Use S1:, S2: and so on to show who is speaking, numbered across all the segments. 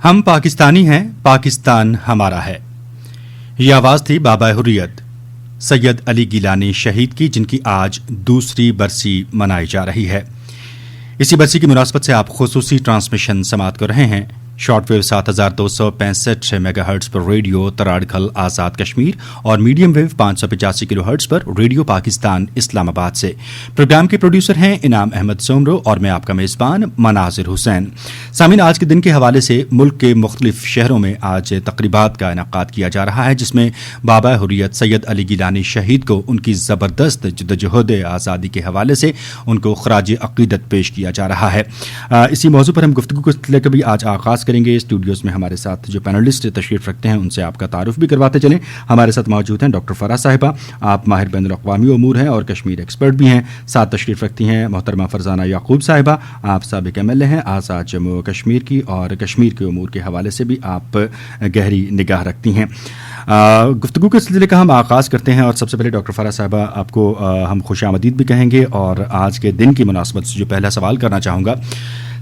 S1: ہم پاکستانی ہیں، پاکستان ہمارا ہے. یہ آواز تھی بابا حریت سید علی گیلانی شہید کی، جن کی آج دوسری برسی منائی جا رہی ہے. اسی برسی کی مناسبت سے آپ خصوصی ٹرانسمیشن سماعت کر رہے ہیں. شارٹ ویو 7265 میگا ہرٹز پر ریڈیو تراڑکھل آزاد کشمیر اور میڈیم ویو 585 کلو ہرٹز پر ریڈیو پاکستان اسلام آباد سے. پروگرام کے پروڈیوسر ہیں انعام احمد سومرو اور میں آپ کا میزبان مناظر حسین. سامعین، آج کے دن کے حوالے سے ملک کے مختلف شہروں میں آج تقریبات کا انعقاد کیا جا رہا ہے، جس میں بابا حریت سید علی گیلانی شہید کو ان کی زبردست جدوجہد آزادی کے حوالے سے ان کو خراج عقیدت پیش کیا جا رہا ہے. اسی موضوع پر ہم گفتگو کو لے کر بھی آج آغاز کریں گے. اسٹوڈیوز میں ہمارے ساتھ جو پینلسٹ تشریف رکھتے ہیں ان سے آپ کا تعارف بھی کرواتے چلیں. ہمارے ساتھ موجود ہیں ڈاکٹر فرح صاحبہ، آپ ماہر بین الاقوامی امور ہیں اور کشمیر ایکسپرٹ بھی ہیں. ساتھ تشریف رکھتی ہیں محترمہ فرزانہ یعقوب صاحبہ، آپ سابق ایم ایل اے ہیں آزاد جموں و کشمیر کی، اور کشمیر کے امور کے حوالے سے بھی آپ گہری نگاہ رکھتی ہیں. گفتگو کے سلسلے کا ہم آغاز کرتے ہیں، اور سب سے پہلے ڈاکٹر فرح صاحبہ آپ کو ہم خوش آمدید بھی کہیں گے، اور آج کے دن کی مناسبت سے جو پہلا سوال کرنا چاہوں گا،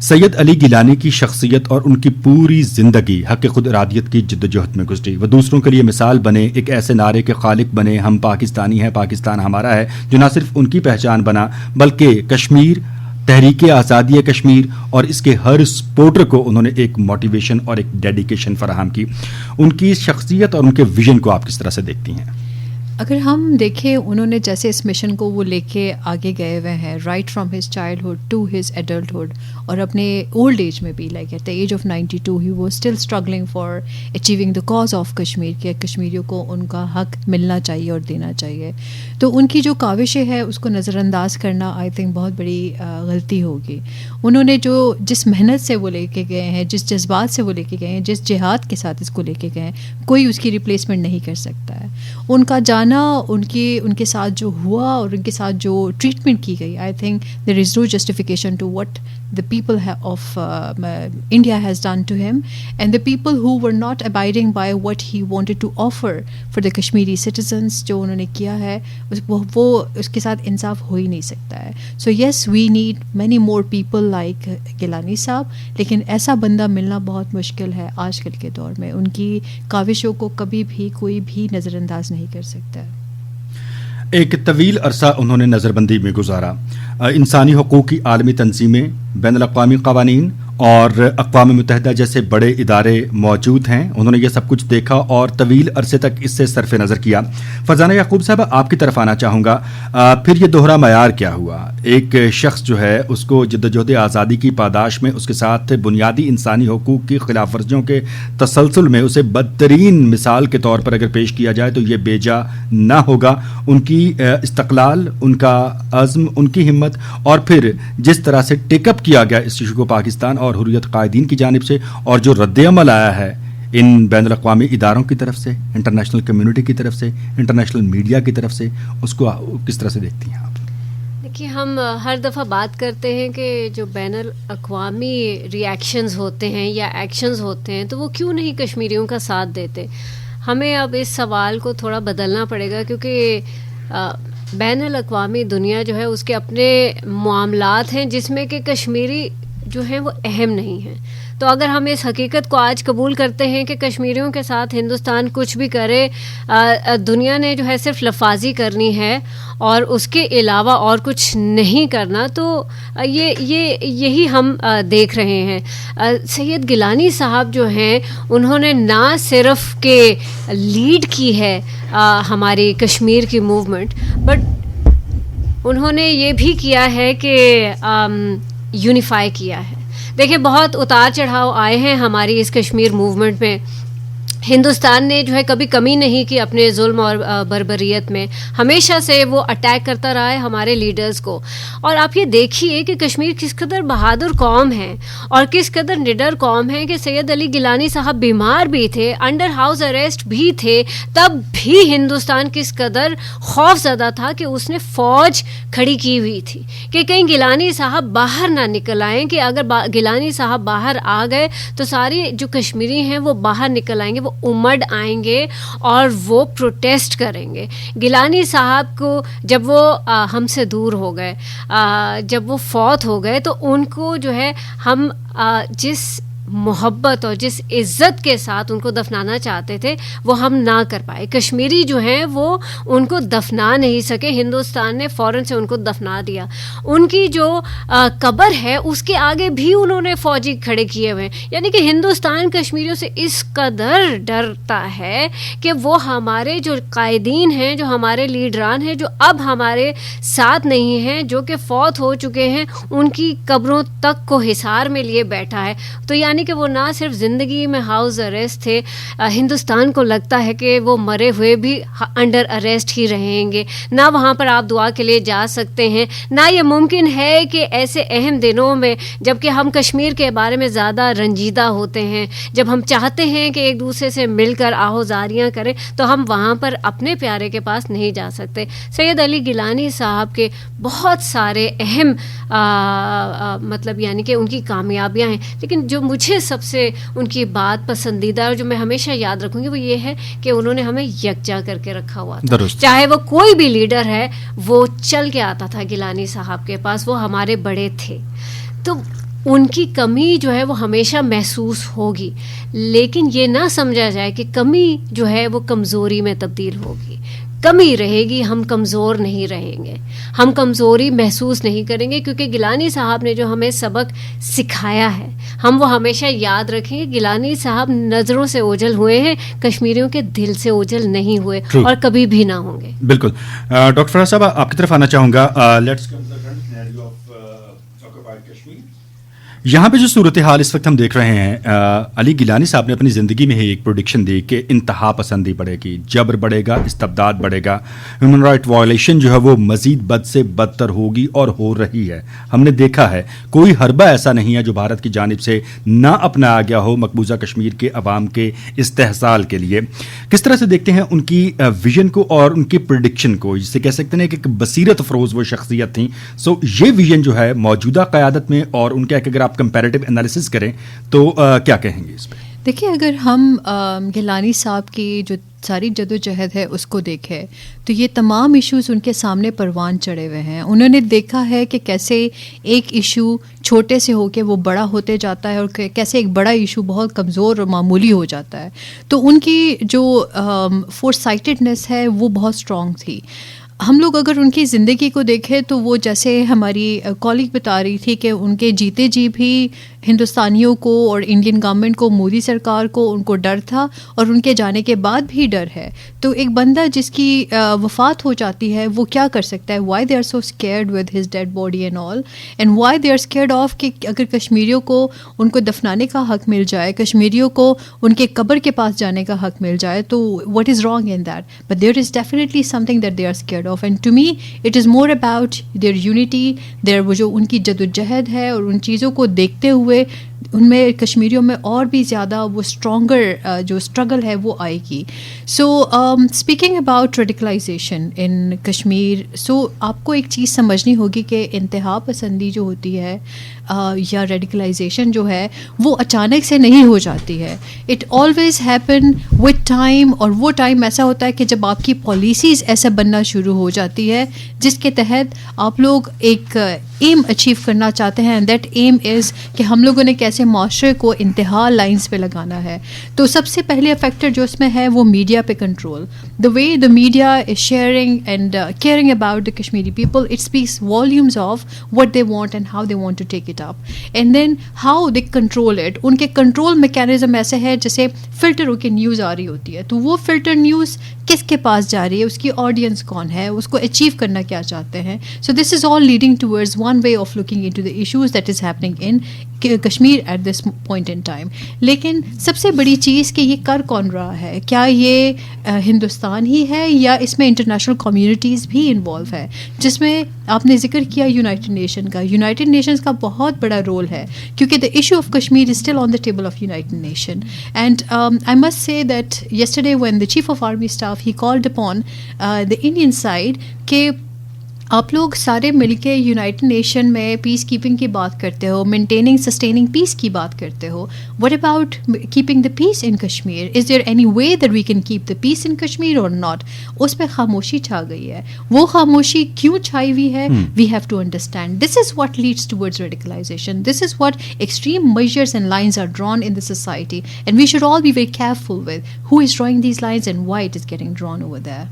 S1: سید علی گیلانی کی شخصیت اور ان کی پوری زندگی حق خود ارادیت کی جدوجہد میں گزری. وہ دوسروں کے لیے مثال بنے، ایک ایسے نعرے کے خالق بنے، ہم پاکستانی ہیں، پاکستان ہمارا ہے، جو نہ صرف ان کی پہچان بنا بلکہ کشمیر، تحریک آزادی کشمیر اور اس کے ہر سپورٹر کو انہوں نے ایک موٹیویشن اور ایک ڈیڈیکیشن فراہم کی. ان کی شخصیت اور ان کے ویژن کو آپ کس طرح سے دیکھتی ہیں؟
S2: اگر ہم دیکھیں، انہوں نے جیسے اس مشن کو وہ لے کے آگے گئے ہوئے ہیں، right from his childhood to his adulthood, اور اپنے اولڈ ایج میں بھی، like at the age of 92 he was still struggling for achieving the cause of Kashmir, کہ کشمیریوں کو ان کا حق ملنا چاہیے اور دینا چاہیے. تو ان کی جو کاوشیں ہے اس کو نظر انداز کرنا آئی تھنک بہت بڑی غلطی ہوگی. انہوں نے جس محنت سے وہ لے کے گئے ہیں، جس جذبات سے وہ لے کے گئے ہیں، جس جہاد کے ساتھ اس کو لے کے گئے ہیں، کوئی اس کی ریپلیسمنٹ نہیں کر سکتا ہے. ان کا جانا، ان کے ساتھ جو ہوا اور ان کے ساتھ جو ٹریٹمنٹ کی گئی، I think there is no justification to what the people of India has done to him, and the people who were not abiding by what he wanted to offer for the Kashmiri citizens جو انہوں نے کیا ہے، وہ اس کے ساتھ انصاف ہو ہی نہیں سکتا ہے. So yes, we need many more people like Gilani صاحب، لیکن ایسا بندہ ملنا بہت مشکل ہے آج کل کے دور میں. ان کی کاوشوں کو کبھی بھی کوئی بھی نظر انداز نہیں کر سکتا ہے.
S1: ایک طویل عرصہ انہوں نے نظر بندی میں گزارا. انسانی حقوق کی عالمی تنظیمیں، بین الاقوامی قوانین اور اقوام متحدہ جیسے بڑے ادارے موجود ہیں. انہوں نے یہ سب کچھ دیکھا اور طویل عرصے تک اس سے صرف نظر کیا. فرزانہ یعقوب صاحب، آپ کی طرف آنا چاہوں گا. پھر یہ دوہرا معیار کیا ہوا؟ ایک شخص جو ہے اس کو جدوجہد آزادی کی پاداش میں اس کے ساتھ بنیادی انسانی حقوق کی خلاف ورزیوں کے تسلسل میں اسے بدترین مثال کے طور پر اگر پیش کیا جائے تو یہ بیجا نہ ہوگا. ان کی استقلال، ان کا عزم، ان کی ہمت، اور پھر جس طرح سے ٹیک اپ کیا گیا اس ایشو کو پاکستان اور حریت قائدین کی جانب سے، اور جو رد عمل آیا ہے ان بین الاقوامی اداروں کی طرف سے، انٹرنیشنل کمیونٹی کی طرف سے، انٹرنیشنل میڈیا کی طرف سے، اس کو کس طرح سے دیکھتی ہیں آپ؟
S3: دیکھیے، ہم ہر دفعہ بات کرتے ہیں کہ جو بین الاقوامی ری ایکشنز ہوتے ہیں یا ایکشنز ہوتے ہیں تو وہ کیوں نہیں کشمیریوں کا ساتھ دیتے. ہمیں اب اس سوال کو تھوڑا بدلنا پڑے گا، کیونکہ بین الاقوامی دنیا جو ہے اس کے اپنے معاملات ہیں جس میں کہ کشمیری جو ہیں وہ اہم نہیں ہیں. تو اگر ہم اس حقیقت کو آج قبول کرتے ہیں کہ کشمیریوں کے ساتھ ہندوستان کچھ بھی کرے، دنیا نے جو ہے صرف لفاظی کرنی ہے اور اس کے علاوہ اور کچھ نہیں کرنا، تو یہی ہم دیکھ رہے ہیں. سید گیلانی صاحب جو ہیں، انہوں نے نہ صرف کہ لیڈ کی ہے ہماری کشمیر کی موومنٹ، بٹ انہوں نے یہ بھی کیا ہے کہ یونیفائی کیا ہے. دیکھیں، بہت اتار چڑھاؤ آئے ہیں ہماری اس کشمیر موومنٹ میں. ہندوستان نے جو ہے کبھی کمی نہیں کی اپنے ظلم اور بربریت میں، ہمیشہ سے وہ اٹیک کرتا رہا ہے ہمارے لیڈرز کو. اور آپ یہ دیکھیے کہ کشمیر کس قدر بہادر قوم ہے اور کس قدر نڈر قوم ہے کہ سید علی گیلانی صاحب بیمار بھی تھے، انڈر ہاؤس اریسٹ بھی تھے، تب بھی ہندوستان کس قدر خوف زدہ تھا کہ اس نے فوج کھڑی کی ہوئی تھی کہ کہیں گیلانی صاحب باہر نہ نکل آئیں، کہ اگر گیلانی صاحب باہر آ گئے تو سارے جو کشمیری ہیں وہ باہر نکل آئیں گے، وہ امڑ آئیں گے اور وہ پروٹیسٹ کریں گے. گیلانی صاحب کو جب وہ ہم سے دور ہو گئے، جب وہ فوت ہو گئے، تو ان کو جو ہے ہم جس محبت اور جس عزت کے ساتھ ان کو دفنانا چاہتے تھے وہ ہم نہ کر پائے. کشمیری جو ہیں وہ ان کو دفنا نہیں سکے, ہندوستان نے فوراً سے ان کو دفنا دیا. ان کی جو قبر ہے اس کے آگے بھی انہوں نے فوجی کھڑے کیے ہوئے ہیں. یعنی کہ ہندوستان کشمیریوں سے اس قدر ڈرتا ہے کہ وہ ہمارے جو قائدین ہیں, جو ہمارے لیڈران ہیں, جو اب ہمارے ساتھ نہیں ہیں, جو کہ فوت ہو چکے ہیں, ان کی قبروں تک کو حصار میں لیے بیٹھا ہے. تو یعنی کہ وہ نہ صرف زندگی میں ہاؤس اریسٹ تھے, ہندوستان کو لگتا ہے کہ وہ مرے ہوئے بھی انڈر اریسٹ ہی رہیں گے, نہ وہاں پر آپ دعا کے لیے جا سکتے ہیں, نہ یہ ممکن ہے کہ ایسے اہم دنوں میں جب کہ ہم کشمیر کے بارے میں زیادہ رنجیدہ ہوتے ہیں, جب ہم چاہتے ہیں کہ ایک دوسرے سے مل کر آہوزاریاں کریں, تو ہم وہاں پر اپنے پیارے کے پاس نہیں جا سکتے. سید علی گیلانی صاحب کے بہت سارے اہم مطلب یعنی کہ ان کی کامیابیاں ہیں, لیکن جو مجھے سب سے ان کی بات پسندیدہ اور جو میں ہمیشہ یاد رکھوں گی وہ یہ ہے کہ انہوں نے ہمیں یکجا کر کے رکھا ہوا تھا. چاہے وہ کوئی بھی لیڈر ہے وہ چل کے آتا تھا گیلانی صاحب کے پاس, وہ ہمارے بڑے تھے, تو ان کی کمی جو ہے وہ ہمیشہ محسوس ہوگی, لیکن یہ نہ سمجھا جائے کہ کمی جو ہے وہ کمزوری میں تبدیل ہوگی. کمی رہے گی, ہم کمزور نہیں رہیں گے, ہم کمزوری محسوس نہیں کریں گے, کیونکہ گیلانی صاحب نے جو ہمیں سبق سکھایا ہے ہم وہ ہمیشہ یاد رکھیں. گیلانی صاحب نظروں سے اوجھل ہوئے ہیں, کشمیریوں کے دل سے اوجھل نہیں ہوئے اور کبھی بھی نہ ہوں گے.
S1: بالکل. ڈاکٹر فراز صاحب آپ کی طرف آنا چاہوں گا. یہاں پہ جو صورتحال اس وقت ہم دیکھ رہے ہیں, علی گیلانی صاحب نے اپنی زندگی میں ہی ایک پروڈکشن دی کہ انتہا پسندی بڑھے گی, جبر بڑھے گا, استبداد بڑھے گا, ہیومن رائٹ وائلیشن جو ہے وہ مزید بد سے بدتر ہوگی اور ہو رہی ہے. ہم نے دیکھا ہے کوئی حربہ ایسا نہیں ہے جو بھارت کی جانب سے نہ اپنایا گیا ہو مقبوضہ کشمیر کے عوام کے استحصال کے لیے. کس طرح سے دیکھتے ہیں ان کی ویژن کو اور ان کی پریڈکشن کو, جسے کہہ سکتے ہیں کہ ایک بصیرت افروز وہ شخصیت تھیں. سو یہ ویژن جو ہے موجودہ قیادت میں اور ان کا اگر آپ کمپیریٹیو انالیسس کریں تو کیا کہیں گے اس پہ؟
S2: دیکھیے, اگر ہم گیلانی صاحب کی جو ساری جد و جہد ہے اس کو دیکھیں تو یہ تمام ایشوز ان کے سامنے پروان چڑھے ہوئے ہیں. انہوں نے دیکھا ہے کہ کیسے ایک ایشو چھوٹے سے ہو کے وہ بڑا ہوتے جاتا ہے اور کیسے ایک بڑا ایشو بہت کمزور اور معمولی ہو جاتا ہے. تو ان کی جو فور سائٹڈنس ہے وہ بہت اسٹرانگ تھی. ہم لوگ اگر ان کی زندگی کو دیکھیں تو وہ جیسے ہماری کالگ بتا رہی تھی کہ ان کے جیتے جی بھی ہندوستانیوں کو اور انڈین گورنمنٹ کو, مودی سرکار کو, ان کو ڈر تھا اور ان کے جانے کے بعد بھی ڈر ہے. تو ایک بندہ جس کی وفات ہو جاتی ہے وہ کیا کر سکتا ہے؟ Why they are so scared with his dead body and all, and why they are scared of کہ اگر کشمیریوں کو ان کو دفنانے کا حق مل جائے, کشمیریوں کو ان کے قبر کے پاس جانے کا حق مل جائے, تو what is wrong in that? But there is definitely something that they are scared of, and to me it is more about their unity, their وہ جو ان کی جد و جہد ہے, اور ان چیزوں کو دیکھتے ہوئے ان میں کشمیریوں میں اور بھی زیادہ وہ اسٹرانگر جو اسٹرگل ہے وہ آئے گی. سو اسپیکنگ اباؤٹ ریڈیکلائزیشن ان کشمیر, سو آپ کو ایک چیز سمجھنی ہوگی کہ انتہا پسندی جو ہوتی ہے یا ریڈیکلائزیشن جو ہے وہ اچانک سے نہیں ہو جاتی ہے. It always happen with time, اور وہ ٹائم ایسا ہوتا ہے کہ جب آپ کی پالیسیز ایسا بننا شروع ہو جاتی ہے جس کے تحت آپ لوگ ایک ایم اچیو کرنا چاہتے ہیں, اینڈ دیٹ ایم از کہ ہم لوگوں نے کیسے معاشرے کو انتہا لائنس پہ لگانا ہے. تو سب سے پہلے فیکٹر جو اس میں ہے وہ میڈیا پہ control. The way the media is sharing and caring about the Kashmiri people, it speaks volumes of what they want and how they want to take it up, and then how they control it. ان کے control mechanism ایسے ہے جیسے filter ہو کے news آ رہی ہوتی ہے, تو وہ فلٹر نیوز کس کے پاس جا رہی ہے, اس کی آڈینس کون ہے, اس کو اچیو کرنا کیا چاہتے ہیں. So this is all leading towards one way of looking into the issues that is happening in Kashmir at this point in time. لیکن سب سے بڑی چیز کہ یہ کر کون رہا ہے, کیا یہ ہندوستان ہی ہے یا اس میں انٹرنیشنل کمیونٹیز بھی انوالو ہے, جس میں آپ نے ذکر کیا یونائٹڈ نیشن کا. یونائٹڈ نیشنز کا بہت بڑا رول ہے کیونکہ the issue of Kashmir is still on the table of United nation. And I must سے that yesterday when the chief of army staff he called upon the Indian side کہ آپ لوگ سارے مل کے یونائٹڈ نیشن میں پیس کیپنگ کی بات کرتے ہو, مینٹیننگ سسٹیننگ پیس کی بات کرتے ہو. What about keeping the peace in Kashmir? Is there any way that we can keep the peace in Kashmir or not? اس پہ خاموشی چھا گئی ہے. وہ خاموشی کیوں چھائی ہوئی ہے؟ We have to understand. This is what leads towards radicalisation. This is what extreme measures and lines are drawn in the society, and we should all be very careful with who is drawing these lines and why it is getting drawn over there.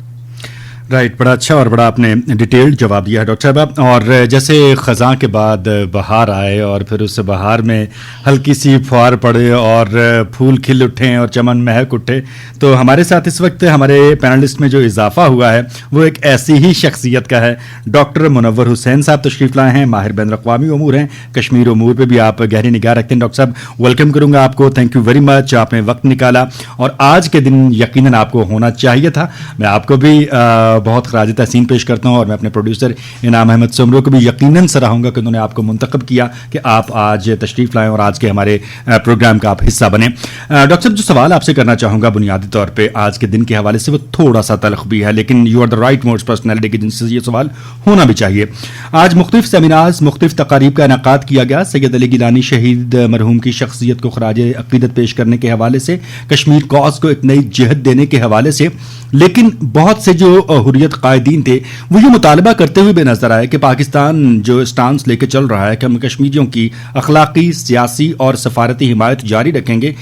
S1: Right, بڑا اچھا اور بڑا آپ نے detailed جواب دیا ہے doctor صاحب. اور جیسے خزاں کے بعد بہار آئے اور پھر اس بہار میں ہلکی سی پھوار پڑے اور پھول کھل اٹھیں اور چمن مہک اٹھے, تو ہمارے ساتھ اس وقت ہمارے پینلسٹ میں جو اضافہ ہوا ہے وہ ایک ایسی ہی شخصیت کا ہے. ڈاکٹر منور حسین صاحب تشریف لائے ہیں, ماہر بین الاقوامی امور ہیں, کشمیر امور پہ بھی آپ گہری نگاہ رکھتے ہیں. ڈاکٹر صاحب ویلکم کروں گا آپ کو. تھینک یو ویری مچ, آپ نے وقت نکالا اور آج کے دن یقیناً آپ کو ہونا چاہیے تھا. میں آپ کو بھی بہت خراج تحسین پیش کرتا ہوں اور میں اپنے پروڈیوسر انعام احمد سمرو کو بھی یقیناً سراہوں گا کہ انہوں نے آپ کو منتخب کیا کہ آپ آج تشریف لائیں اور آج کے ہمارے پروگرام کا آپ حصہ بنیں. ڈاکٹر صاحب, جو سوال آپ سے کرنا چاہوں گا بنیادی طور پہ آج کے دن کے حوالے سے وہ تھوڑا سا تلخ بھی ہے, لیکن you are the right most personality کہ جن سے یہ سوال ہونا بھی چاہیے. آج مختلف سیمینارز, مختلف تقاریب کا انعقاد کیا گیا سید علی گیلانی شہید مرحوم کی شخصیت کو خراج عقیدت پیش کرنے کے حوالے سے, کشمیر کاز کو ایک نئی جہت دینے کے حوالے سے. لیکن بہت سے جو حریت قائدین تھے وہ یہ مطالبہ کرتے ہوئے بھی نظر آئے کہ پاکستان جو اسٹانس لے کے چل رہا ہے کہ ہم کشمیریوں کی اخلاقی, سیاسی اور سفارتی حمایت جاری رکھیں گے,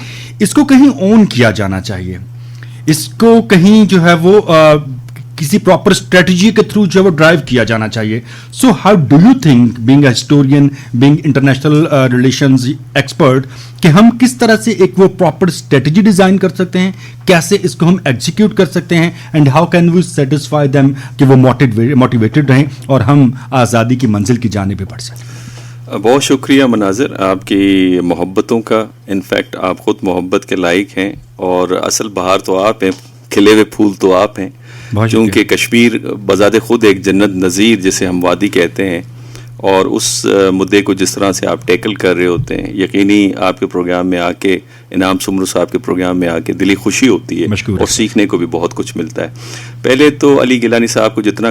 S1: اس کو کہیں اون کیا جانا چاہیے, اس کو کہیں جو ہے وہ کسی پراپر اسٹریٹجی کے تھرو جو ہے وہ ڈرائیو کیا جانا چاہیے. So how do you think, being a historian, being international relations expert, کہ ہم کس طرح سے ایک وہ پراپر اسٹریٹجی ڈیزائن کر سکتے ہیں, کیسے اس کو ہم ایگزیکیوٹ کر سکتے ہیں, and how can we satisfy them کہ وہ موٹیویٹڈ رہیں اور ہم آزادی کی منزل کی جانب بڑھ سکیں.
S4: بہت شکریہ مناظر آپ کی محبتوں کا. انفیکٹ آپ خود محبت کے لائق ہیں اور اصل بہار تو آپ ہیں, کھلے ہوئے پھول تو آپ ہیں, کیونکہ کشمیر بذات خود ایک جنت نظیر جسے ہم وادی کہتے ہیں, اور اس مدعے کو جس طرح سے آپ ٹیکل کر رہے ہوتے ہیں, یقینی آپ کے پروگرام میں آ کے, انعام سمرو صاحب کے پروگرام میں آ کے دلی خوشی ہوتی ہے اور سیکھنے کو بھی بہت کچھ ملتا ہے. پہلے تو علی گیلانی صاحب کو جتنا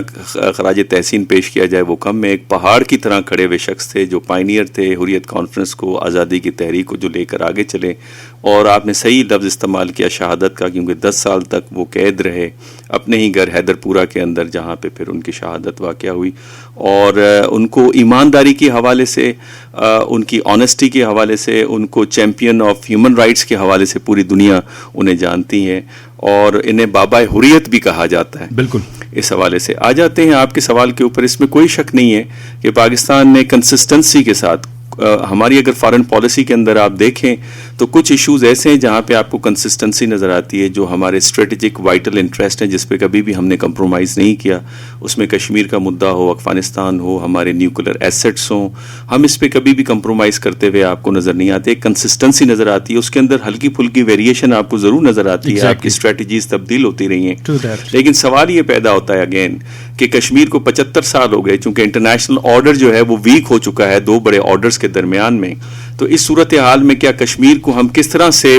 S4: خراج تحسین پیش کیا جائے وہ کم ہے. ایک پہاڑ کی طرح کھڑے ہوئے شخص تھے جو پائنیئر تھے حریت کانفرنس کو, آزادی کی تحریک کو جو لے کر آگے چلے, اور آپ نے صحیح لفظ استعمال کیا شہادت کا, کیونکہ 10 سال تک وہ قید رہے اپنے ہی گھر حیدر پورہ کے اندر, جہاں پہ پھر ان کی شہادت واقع ہوئی. اور ان کو ایمانداری کے حوالے سے, ان کی آنیسٹی کے حوالے سے, ان کو چیمپئن آف ہیومن رائٹس کے حوالے سے پوری دنیا انہیں جانتی ہے, اور انہیں بابا حریت بھی کہا جاتا ہے.
S1: بالکل.
S4: اس حوالے سے آ جاتے ہیں آپ کے سوال کے اوپر. اس میں کوئی شک نہیں ہے کہ پاکستان نے کنسسٹنسی کے ساتھ, ہماری اگر فارن پالیسی کے اندر آپ دیکھیں تو کچھ ایشوز ایسے ہیں جہاں پہ آپ کو کنسسٹنسی نظر آتی ہے, جو ہمارے اسٹریٹجک وائٹل انٹرسٹ ہیں جس پہ کبھی بھی ہم نے کمپرومائز نہیں کیا. اس میں کشمیر کا مدعا ہو, افغانستان ہو, ہمارے نیوکلر ایسٹس ہوں, ہم اس پہ کبھی بھی کمپرومائز کرتے ہوئے آپ کو نظر نہیں آتے. ایک کنسسٹنسی نظر آتی ہے, اس کے اندر ہلکی پھلکی ویریشن آپ کو ضرور نظر آتی ہے, آپ کی اسٹریٹجیز تبدیل ہوتی رہی ہیں. لیکن سوال یہ پیدا ہوتا ہے اگین کہ کشمیر کو 75 سال ہو گئے, چونکہ انٹرنیشنل آرڈر جو ہے وہ ویک ہو چکا ہے 2 بڑے آرڈرز کے درمیان میں. تو اس صورتحال میں کیا کشمیر کو ہم کس طرح سے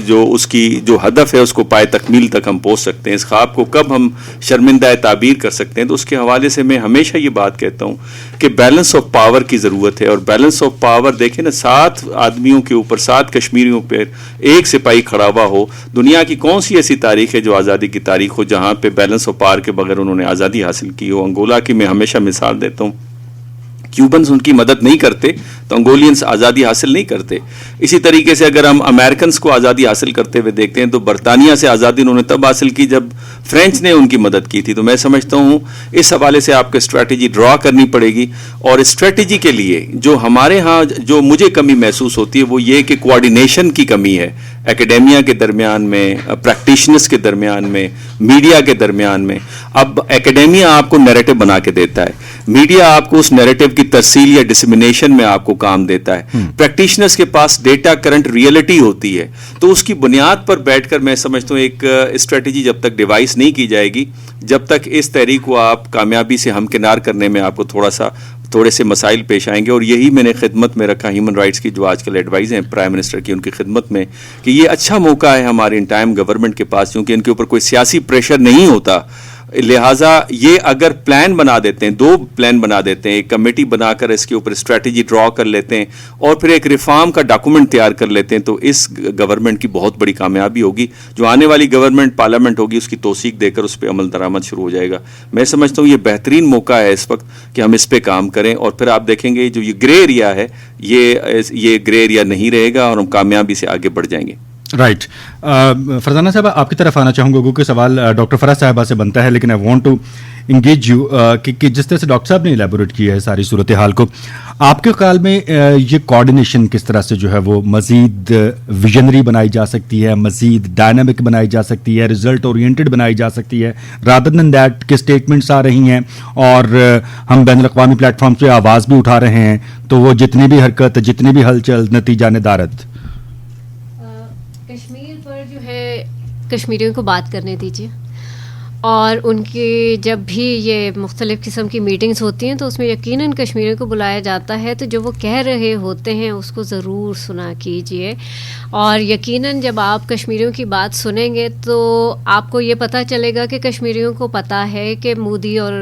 S4: جو اس کی جو ہدف ہے اس کو پائے تکمیل تک ہم پہنچ سکتے ہیں, اس خواب کو کب ہم شرمندہ تعبیر کر سکتے ہیں. تو اس کے حوالے سے میں ہمیشہ یہ بات کہتا ہوں کہ بیلنس آف پاور کی ضرورت ہے. اور بیلنس آف پاور دیکھیں نا, 7 آدمیوں کے اوپر 7 کشمیریوں پر ایک سپاہی کھڑا ہوا ہو. دنیا کی کون سی ایسی تاریخ ہے جو آزادی کی تاریخ ہو جہاں پہ بیلنس آف پاور کے بغیر انہوں نے آزادی حاصل کی ہو. انگولا کی میں ہمیشہ مثال دیتا ہوں, کیوبنز ان کی مدد نہیں کرتے تو انگولینز آزادی حاصل نہیں کرتے. اسی طریقے سے اگر ہم امریکنز کو آزادی حاصل کرتے ہوئے دیکھتے ہیں تو برطانیہ سے آزادی انہوں نے تب حاصل کی جب فرینچ نے ان کی مدد کی تھی. تو میں سمجھتا ہوں اس حوالے سے آپ کو اسٹریٹجی ڈرا کرنی پڑے گی, اور اسٹریٹجی کے لیے جو ہمارے ہاں جو مجھے کمی محسوس ہوتی ہے وہ یہ کہ کوآرڈینیشن کی کمی ہے ایکیڈیمیا کے درمیان میں, پریکٹیشنرز کے درمیان میں, میڈیا کے درمیان میں. اب ایکیڈیمیا آپ کو نیریٹو بنا کے دیتا ہے, میڈیا آپ کو اس نیریٹو کی ترسیل یا ڈسمینیشن میں آپ کو کام دیتا ہے. پریکٹیشنرز کے پاس ڈیٹا کرنٹ ریئلٹی ہوتی ہے, تو اس کی بنیاد پر بیٹھ کر میں سمجھتا ہوں ایک اسٹریٹجی جب تک ڈیوائس نہیں کی جائے گی, جب تک اس تحریک کو آپ کامیابی سے ہمکنار کرنے میں آپ کو تھوڑے سے مسائل پیش آئیں گے. اور یہی میں نے خدمت میں رکھا ہیومن رائٹس کی جو آج کل ایڈوائز ہیں پرائم منسٹر کی, ان کی خدمت میں, کہ یہ اچھا موقع ہے ہمارے ان ٹائم گورنمنٹ کے پاس, کیونکہ ان کے اوپر کوئی سیاسی پریشر نہیں ہوتا. لہٰذا یہ اگر پلان بنا دیتے ہیں, 2 پلان بنا دیتے ہیں, ایک کمیٹی بنا کر اس کے اوپر اسٹریٹجی ڈرا کر لیتے ہیں اور پھر ایک ریفارم کا ڈاکومنٹ تیار کر لیتے ہیں, تو اس گورنمنٹ کی بہت بڑی کامیابی ہوگی. جو آنے والی گورنمنٹ پارلیمنٹ ہوگی اس کی توثیق دے کر اس پہ عمل درآمد شروع ہو جائے گا. میں سمجھتا ہوں یہ بہترین موقع ہے اس وقت کہ ہم اس پہ کام کریں, اور پھر آپ دیکھیں گے جو یہ گرے ایریا ہے یہ گرے ایریا نہیں رہے گا اور ہم کامیابی سے آگے بڑھ جائیں گے.
S1: رائٹ. فرزانہ صاحبہ آپ کی طرف آنا چاہوں گا, کیونکہ سوال ڈاکٹر فرح صاحبہ سے بنتا ہے, لیکن I want to engage you کہ جس طرح سے ڈاکٹر صاحب نے الیبوریٹ کیا ہے ساری صورتحال کو, آپ کے خیال میں یہ کوآرڈینیشن کس طرح سے جو ہے وہ مزید ویژنری بنائی جا سکتی ہے, مزید ڈائنامک بنائی جا سکتی ہے, ریزلٹ اورینٹڈ بنائی جا سکتی ہے, رادر دین دیٹ کہ اسٹیٹمنٹس آ رہی ہیں اور ہم بین الاقوامی پلیٹ فارم پہ آواز بھی اٹھا رہے ہیں, تو وہ جتنی بھی حرکت, جتنی بھی ہلچل, نتیجہ ندارت.
S3: کشمیر پر جو ہے کشمیریوں کو بات کرنے دیجیے, اور ان کی جب بھی یہ مختلف قسم کی میٹنگز ہوتی ہیں تو اس میں یقیناً کشمیریوں کو بلایا جاتا ہے, تو جو وہ کہہ رہے ہوتے ہیں اس کو ضرور سنا کیجیے. اور یقیناً جب آپ کشمیریوں کی بات سنیں گے تو آپ کو یہ پتہ چلے گا کہ کشمیریوں کو پتہ ہے کہ مودی اور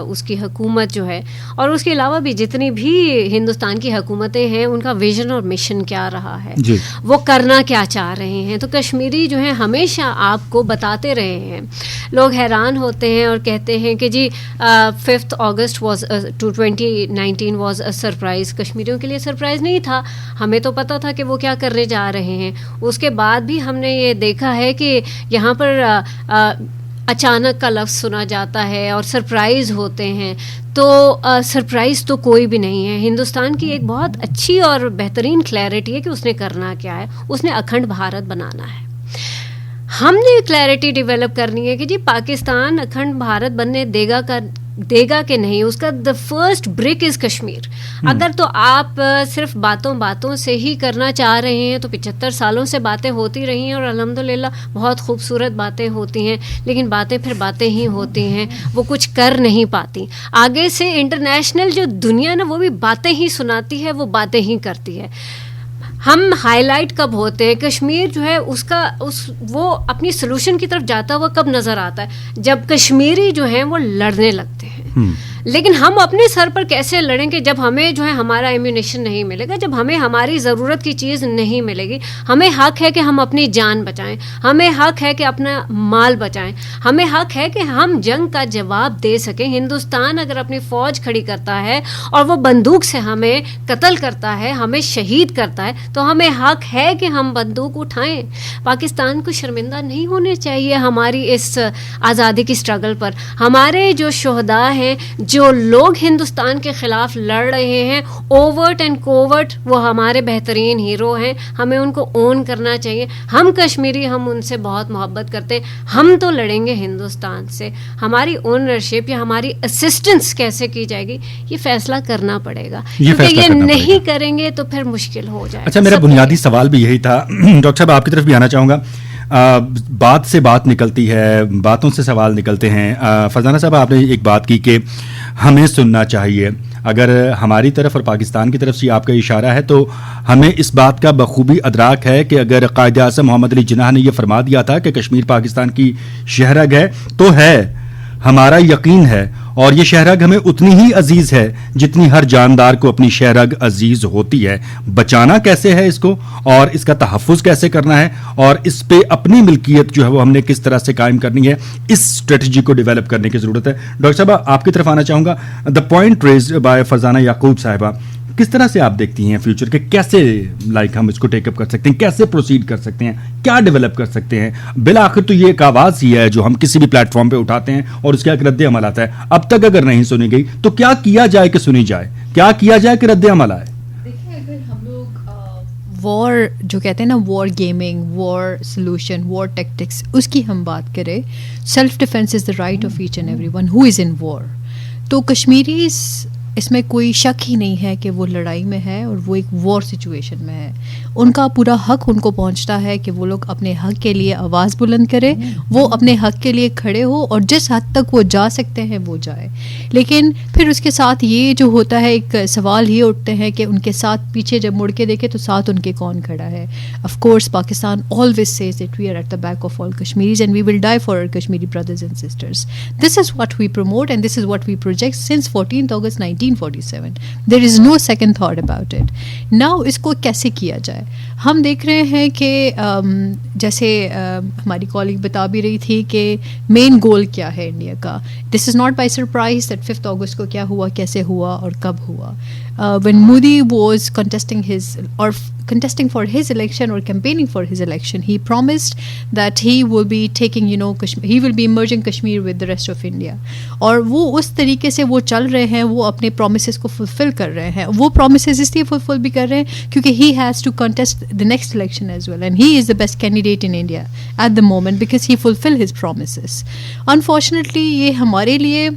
S3: اس کی حکومت جو ہے, اور اس کے علاوہ بھی جتنی بھی ہندوستان کی حکومتیں ہیں, ان کا ویژن اور مشن کیا رہا ہے, وہ کرنا کیا چاہ رہے ہیں. تو کشمیری جو ہے ہمیشہ آپ کو بتاتے رہے ہیں. لوگ حیران ہوتے ہیں اور کہتے ہیں کہ جی 5 اگست واز 2019 واز اے سرپرائز. کشمیریوں کے لیے سرپرائز نہیں تھا, ہمیں تو پتہ تھا کہ وہ کیا کرنے جا رہے ہیں. اس کے بعد بھی ہم نے یہ دیکھا ہے کہ یہاں پر اچانک کا لفظ سنا جاتا ہے اور سرپرائز ہوتے ہیں. تو سرپرائز تو کوئی بھی نہیں ہے. ہندوستان کی ایک بہت اچھی اور بہترین کلیئرٹی ہے کہ اس نے کرنا کیا ہے. اس نے اکھنڈ بھارت بنانا ہے. ہم نے کلیئرٹی ڈیولپ کرنی ہے کہ جی پاکستان اکھنڈ بھارت بننے دے گا کہ نہیں. اس کا دا فرسٹ برک از کشمیر. اگر تو آپ صرف باتوں سے ہی کرنا چاہ رہے ہیں تو 75 سالوں سے باتیں ہوتی رہی ہیں اور الحمدللہ بہت خوبصورت باتیں ہوتی ہیں, لیکن باتیں پھر باتیں ہی ہوتی ہیں, وہ کچھ کر نہیں پاتی. آگے سے انٹرنیشنل جو دنیا نا وہ بھی باتیں ہی سناتی ہے, وہ باتیں ہی کرتی ہے. ہم ہائی لائٹ کب ہوتے ہیں, کشمیر جو ہے وہ اپنی سلوشن کی طرف جاتا ہوا کب نظر آتا ہے, جب کشمیری جو ہیں وہ لڑنے لگتے ہیں. لیکن ہم اپنے سر پر کیسے لڑیں گے جب ہمیں جو ہے ہمارا ایمونیشن نہیں ملے گا, جب ہمیں ہماری ضرورت کی چیز نہیں ملے گی. ہمیں حق ہے کہ ہم اپنی جان بچائیں, ہمیں حق ہے کہ اپنا مال بچائیں, ہمیں حق ہے کہ ہم جنگ کا جواب دے سکیں. ہندوستان اگر اپنی فوج کھڑی کرتا ہے اور وہ بندوق سے ہمیں قتل کرتا ہے, ہمیں شہید کرتا ہے, تو ہمیں حق ہے کہ ہم بندوق اٹھائیں. پاکستان کو شرمندہ نہیں ہونے چاہیے ہماری اس آزادی کی اسٹرگل پر. ہمارے جو شہداء ہیں, جو لوگ ہندوستان کے خلاف لڑ رہے ہیں اوورٹ اینڈ کوورٹ, وہ ہمارے بہترین ہیرو ہیں. ہمیں ان کو اون کرنا چاہیے. ہم کشمیری, ہم ان سے بہت محبت کرتے ہیں. ہم تو لڑیں گے ہندوستان سے. ہماری اونرشپ یا ہماری اسسٹنس کیسے کی جائے گی یہ فیصلہ کرنا پڑے گا, کیونکہ یہ نہیں کریں گے تو پھر مشکل ہو جائے گا.
S1: اچھا, میرا بنیادی سوال بھی یہی تھا. ڈاکٹر صاحب آپ کی طرف بھی آنا چاہوں گا. بات سے بات نکلتی ہے, باتوں سے سوال نکلتے ہیں. فرزانہ صاحب آپ نے ایک بات کی کہ ہمیں سننا چاہیے. اگر ہماری طرف اور پاکستان کی طرف سے آپ کا اشارہ ہے تو ہمیں اس بات کا بخوبی ادراک ہے کہ اگر قائد اعظم محمد علی جناح نے یہ فرما دیا تھا کہ کشمیر پاکستان کی شہرگ ہے تو ہے, ہمارا یقین ہے, اور یہ شہرگ ہمیں اتنی ہی عزیز ہے جتنی ہر جاندار کو اپنی شہرگ عزیز ہوتی ہے. بچانا کیسے ہے اس کو, اور اس کا تحفظ کیسے کرنا ہے, اور اس پہ اپنی ملکیت جو ہے وہ ہم نے کس طرح سے قائم کرنی ہے, اس اسٹریٹجی کو ڈیولپ کرنے کی ضرورت ہے. ڈاکٹر صاحب آپ کی طرف آنا چاہوں گا. The point raised by Farzana Yaqoob صاحبہ, کس طرح سے آپ دیکھتی ہیں فیوچر کے, کیسے ہم اس کو ٹیک اپ کر سکتے ہیں, کیسے پروسیڈ کر سکتے ہیں, کیا ڈیولپ کر سکتے ہیں؟ بالآخر تو یہ ایک آواز ہی ہے جو ہم کسی بھی پلیٹ فارم پہ اٹھاتے ہیں اور اس کا ایک رد عمل آتا ہے. اب تک اگر نہیں سنی گئی تو کیا کیا جائے کہ سنی جائے, کیا کیا جائے کہ رد عمل آئے؟
S2: دیکھیں, اگر ہم لوگ وار جو کہتے ہیں نا, war gaming, war solution, war tactics, اس کی ہم بات کریں, self defence is the right of each and every one who is in war. تو کشمیریز اس میں کوئی شک ہی نہیں ہے کہ وہ لڑائی میں ہے اور وہ ایک وار سچویشن میں ہے. ان کا پورا حق ان کو پہنچتا ہے کہ وہ لوگ اپنے حق کے لیے آواز بلند کرے, وہ اپنے حق کے لیے کھڑے ہو اور جس حد تک وہ جا سکتے ہیں وہ جائے. لیکن پھر اس کے ساتھ یہ جو ہوتا ہے, ایک سوال یہ اٹھتے ہیں کہ ان کے ساتھ پیچھے جب مڑ کے دیکھے تو ساتھ ان کے کون کھڑا ہے. Of course Pakistan always says that we are at the back of all Kashmiris and we will die for our Kashmiri brothers and sisters. This is what we promote and this is what we project since 14th August 1947. There is no second thought about it. Now اس کو کیسے کیا جائے؟ ہم دیکھ رہے ہیں کہ جیسے ہماری کالگ بتا بھی رہی تھی کہ مین گول کیا ہے انڈیا کا. This is not by surprise that 5th August کو کیا ہوا, کیسے ہوا اور کب ہوا. When Modi was contesting for his election or campaigning for his election, he promised that he will be taking, he will be merging Kashmir with the rest of India. اور وہ اس طریقے سے وہ چل رہے ہیں, وہ اپنے promises کو fulfill کر رہے ہیں. وہ promises اس لیے fulfill بھی کر رہے ہیں کیونکہ he has to contest the next election as well, and he is the best candidate in India at the moment because he fulfilled his promises. Unfortunately یہ ہمارے لیے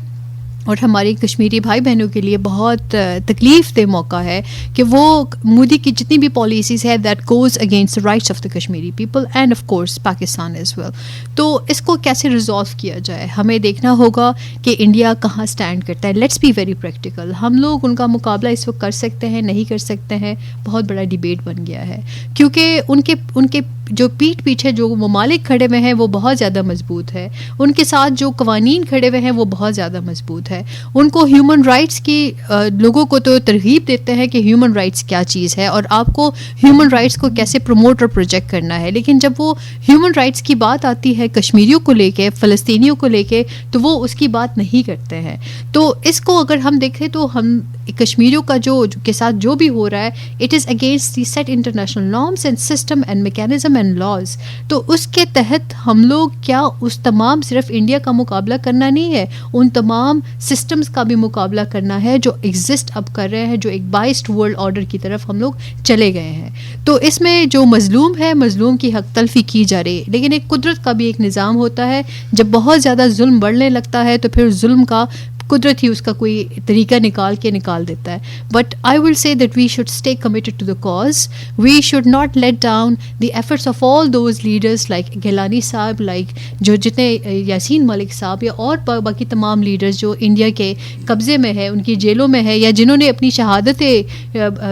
S2: اور ہمارے کشمیری بھائی بہنوں کے لیے بہت تکلیف دہ موقع ہے کہ وہ مودی کی جتنی بھی پالیسیز ہے that goes against rights of the Kashmiri people and of course Pakistan as well. تو اس کو کیسے ریزالو کیا جائے؟ ہمیں دیکھنا ہوگا کہ انڈیا کہاں اسٹینڈ کرتا ہے. Let's be very practical. ہم لوگ ان کا مقابلہ اس وقت کر سکتے ہیں, نہیں کر سکتے ہیں, بہت بڑا ڈیبیٹ بن گیا ہے کیونکہ ان کے جو پیٹھ پیچھے جو ممالک کھڑے ہوئے ہیں وہ بہت زیادہ مضبوط ہے. ان کے ساتھ جو قوانین کھڑے ہوئے ہیں وہ بہت زیادہ مضبوط ہے. ان کو ہیومن رائٹس کی لوگوں کو تو ترغیب دیتے ہیں کہ ہیومن رائٹس کیا چیز ہے اور آپ کو ہیومن رائٹس کو کیسے پروموٹ اور پروجیکٹ کرنا ہے. لیکن جب وہ ہیومن رائٹس کی بات آتی ہے کشمیریوں کو لے کے, فلسطینیوں کو لے کے, تو وہ اس کی بات نہیں کرتے ہیں. تو اس کو اگر ہم دیکھیں تو ہم کشمیریوں کا جو کے ساتھ جو بھی ہو رہا ہے it is against the set international norms and system and mechanism and laws. تو اس کے تحت ہم لوگ کیا اس تمام صرف انڈیا کا مقابلہ کرنا نہیں ہے, ان تمام سسٹمز کا بھی مقابلہ کرنا ہے جو ایگزسٹ اب کر رہے ہیں, جو ایک بائسڈ ورلڈ آرڈر کی طرف ہم لوگ چلے گئے ہیں. تو اس میں جو مظلوم ہے مظلوم کی حق تلفی کی جا رہی ہے. لیکن ایک قدرت کا بھی ایک نظام ہوتا ہے, جب بہت زیادہ ظلم بڑھنے لگتا ہے تو پھر ظلم کا قدرت ہی اس کا کوئی طریقہ نکال دیتا ہے. But I will say that we should stay committed to the cause. We should not let down the efforts of all those leaders like Gilani sahib, like جو جتنے یاسین ملک صاحب یا اور باقی تمام لیڈرز جو انڈیا کے قبضے میں ہے, ان کی جیلوں میں ہے, یا جنہوں نے اپنی شہادتیں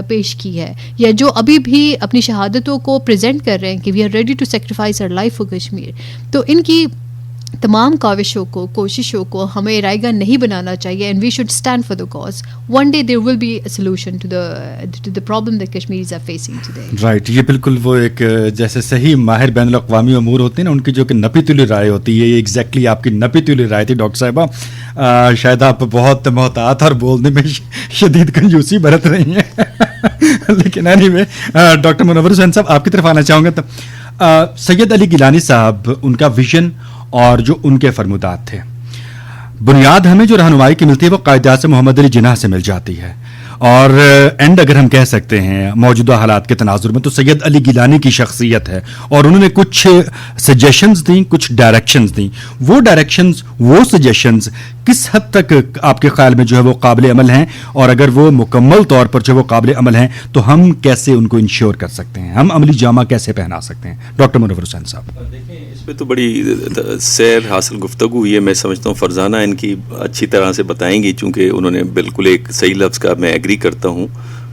S2: پیش کی ہے, یا جو ابھی بھی اپنی شہادتوں کو پریزنٹ کر رہے ہیں کہ we are ready to sacrifice our life for Kashmir. تو ان کی تمام کاوشوں کو, کوششوں کو ہمیں رائے گاہ نہیں بنانا چاہیے. And we should stand for the cause. One day there will be a solution to the problem that Kashmiris are facing today.
S1: Right, یہ بالکل وہ ایک جیسے صحیح ماہر بین الاقوامی امور ہوتے ہیں نا, ان کی جو کہ نپی تلی رائے ہوتی ہے, یہ ایگزیکٹلی آپ کی نپی تلی رائے تھی ڈاکٹر صاحبہ. شاید آپ بہت محتاط اور بولنے میں شدید کنجوسی برت رہی ہیں لیکن اینی وے ڈاکٹر منور حسین صاحب آپ کی طرف آنا چاہوں گا. تو سید علی گیلانی صاحب, ان کا ویژن اور جو ان کے فرمودات تھے, بنیاد ہمیں جو رہنمائی کی ملتی ہے وہ قائد اعظم محمد علی جناح سے مل جاتی ہے. اور اینڈ اگر ہم کہہ سکتے ہیں موجودہ حالات کے تناظر میں تو سید علی گیلانی کی شخصیت ہے, اور انہوں نے کچھ سجیشنز دیں, کچھ ڈائریکشنز دیں. وہ ڈائریکشنز, وہ سجیشنز کس حد تک آپ کے خیال میں جو ہے وہ قابل عمل ہیں, اور اگر وہ مکمل طور پر جو وہ قابل عمل ہیں تو ہم کیسے ان کو انشور کر سکتے ہیں, ہم عملی جامہ کیسے پہنا سکتے ہیں؟ ڈاکٹر منور حسین صاحب.
S4: دیکھیں اس پہ تو بڑی سیر حاصل گفتگو ہوئی ہے. میں سمجھتا ہوں فرزانہ ان کی اچھی طرح سے بتائیں گی, چونکہ انہوں نے بالکل ایک صحیح لفظ کا میں ایگری کرتا ہوں,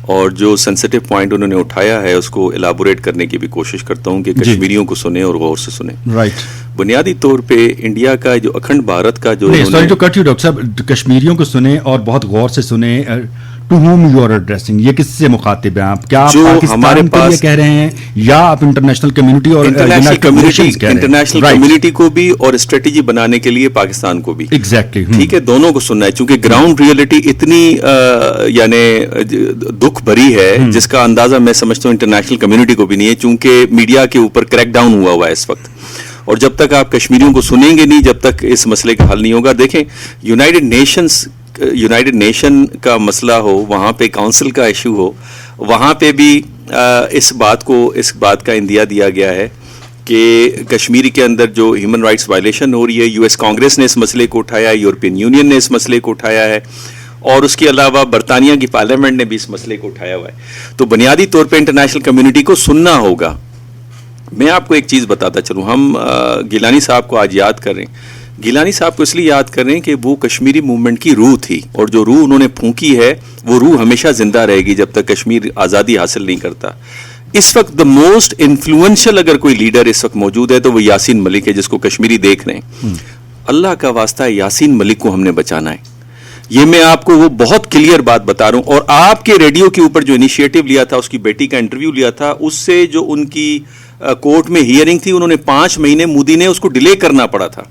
S4: اور جو سینسٹیو پوائنٹ انہوں نے اٹھایا ہے اس کو الیبوریٹ کرنے کی بھی کوشش کرتا ہوں کہ کشمیریوں کو سنیں اور غور سے سنیں.
S1: رائٹ.
S4: بنیادی طور پہ انڈیا کا جو اکھنڈ بھارت کا جو
S1: ڈاکٹر صاحب کشمیریوں کو سنیں اور بہت غور سے سنیں. To whom you are addressing, یہ کس سے مخاطب ہیں آپ؟ کیا آپ پاکستان کے لیے کہہ رہے ہیں یا آپ انٹرنیشنل کمیونٹی اور
S4: انٹرنیشنل کمیونٹی کو بھی اور اسٹریٹجی بنانے کے لیے پاکستان کو بھی؟ ایگزیکٹلی ٹھیک ہے, دونوں کو سننا ہے, چونکہ گراؤنڈ ریئلٹی اتنی یعنی دکھ بھری ہے جس کا اندازہ میں سمجھتا ہوں انٹرنیشنل کمیونٹی کو بھی نہیں ہے, چونکہ میڈیا کے اوپر کریک ڈاؤن ہوا ہے اس وقت. اور جب تک آپ کشمیریوں کو سنیں گے نہیں, جب تک اس مسئلے کا حل نہیں ہوگا. دیکھیں یونائٹڈ نیشن کا مسئلہ ہو, وہاں پہ کاؤنسل کا ایشو ہو, وہاں پہ بھی اس بات کا اندیا دیا گیا ہے کہ کشمیر کے اندر جو ہیومن رائٹس وائلیشن ہو رہی ہے, یو ایس کانگریس نے اس مسئلے کو اٹھایا ہے, یورپین یونین نے اس مسئلے کو اٹھایا ہے, اور اس کے علاوہ برطانیہ کی پارلیمنٹ نے بھی اس مسئلے کو اٹھایا ہوا ہے. تو بنیادی طور پہ انٹرنیشنل کمیونٹی کو سننا ہوگا. میں آپ کو ایک چیز بتاتا چلوں, ہم گیلانی صاحب کو آج یاد کر رہے ہیں. گیلانی صاحب کو اس لیے یاد کر رہے ہیں کہ وہ کشمیری موومنٹ کی روح تھی, اور جو روح انہوں نے پھونکی ہے وہ روح ہمیشہ زندہ رہے گی جب تک کشمیر آزادی حاصل نہیں کرتا. اس وقت دا موسٹ انفلوئنشل اگر کوئی لیڈر اس وقت موجود ہے تو وہ یاسین ملک ہے, جس کو کشمیری دیکھ رہے ہیں. اللہ کا واسطہ ہے, یاسین ملک کو ہم نے بچانا ہے. یہ میں آپ کو وہ بہت کلیئر بات بتا رہا ہوں. اور آپ کے ریڈیو کے اوپر جو انیشیٹو لیا تھا, اس کی بیٹی کا انٹرویو لیا تھا, اس سے جو ان کی کورٹ میں ہیئرنگ تھی, انہوں نے 5 مہینے مودی نے اس کو ڈیلے کرنا پڑا تھا.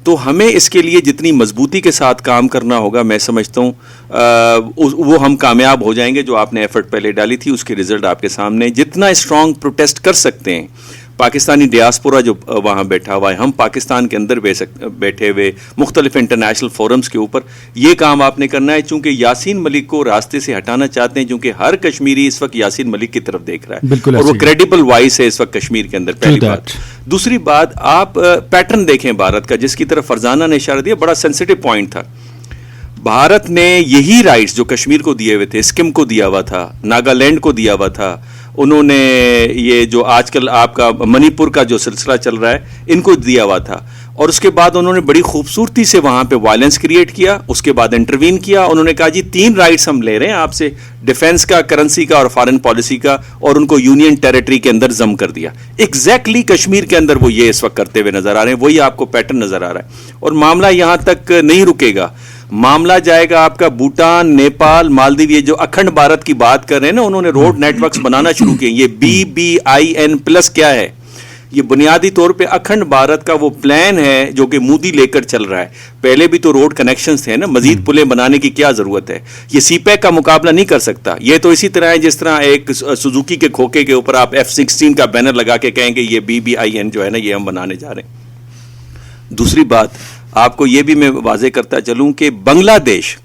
S4: تو ہمیں اس کے لیے جتنی مضبوطی کے ساتھ کام کرنا ہوگا, میں سمجھتا ہوں وہ ہم کامیاب ہو جائیں گے. جو آپ نے ایفرٹ پہلے ڈالی تھی اس کے رزلٹ آپ کے سامنے. جتنا اسٹرانگ پروٹیسٹ کر سکتے ہیں پاکستانی ڈیاسپورا جو وہاں بیٹھا ہوا ہے, ہم پاکستان کے اندر بیٹھے ہوئے مختلف انٹرنیشنل فورمز کے اوپر, یہ کام آپ نے کرنا ہے. چونکہ یاسین ملک کو راستے سے ہٹانا چاہتے ہیں, چونکہ ہر کشمیری اس وقت یاسین ملک کی طرف دیکھ رہا ہے, اور وہ کریڈیبل وائس ہے اس وقت کشمیر کے اندر. پہلی بات. دوسری بات, آپ پیٹرن دیکھیں بھارت کا, جس کی طرف فرزانہ نے اشارہ دیا, بڑا سینسٹیو پوائنٹ تھا. بھارت نے یہی رائٹس جو کشمیر کو دیے ہوئے تھے, سکم کو دیا ہوا تھا, ناگالینڈ کو دیا ہوا تھا, انہوں نے یہ جو آج کل آپ کا منی پور کا جو سلسلہ چل رہا ہے, ان کو دیا ہوا تھا. اور اس کے بعد انہوں نے بڑی خوبصورتی سے وہاں پہ وائلنس کریٹ کیا, اس کے بعد انٹروین کیا. انہوں نے کہا جی 3 رائٹس ہم لے رہے ہیں آپ سے, ڈیفنس کا, کرنسی کا اور فارن پالیسی کا, اور ان کو یونین ٹیریٹری کے اندر ضم کر دیا. ایگزیکٹلی کشمیر کے اندر وہ یہ اس وقت کرتے ہوئے نظر آ رہے ہیں, وہی آپ کو پیٹرن نظر آ رہا ہے. اور معاملہ یہاں تک نہیں رکے گا, معاملہ جائے گا آپ کا بھوٹان, نیپال, مالدیو. یہ جو اکھنڈ بھارت کی بات کر رہے ہیں نا, انہوں نے روڈ نیٹ ورکس بنانا شروع کیے. یہ BBIN+ کیا ہے؟ یہ بنیادی طور پہ اکھنڈ بھارت کا وہ پلان ہے جو کہ مودی لے کر چل رہا ہے. پہلے بھی تو روڈ کنیکشنز تھے نا, مزید پلیں بنانے کی کیا ضرورت ہے؟ یہ CPEC کا مقابلہ نہیں کر سکتا. یہ تو اسی طرح ہے جس طرح ایک سوزوکی کے کھوکے کے اوپر آپ F-16 کا بینر لگا کے کہیں گے یہ BBIN جو ہے نا, یہ ہم بنانے جا رہے ہیں. دوسری بات آپ کو یہ بھی میں واضح کرتا چلوں کہ بنگلہ دیش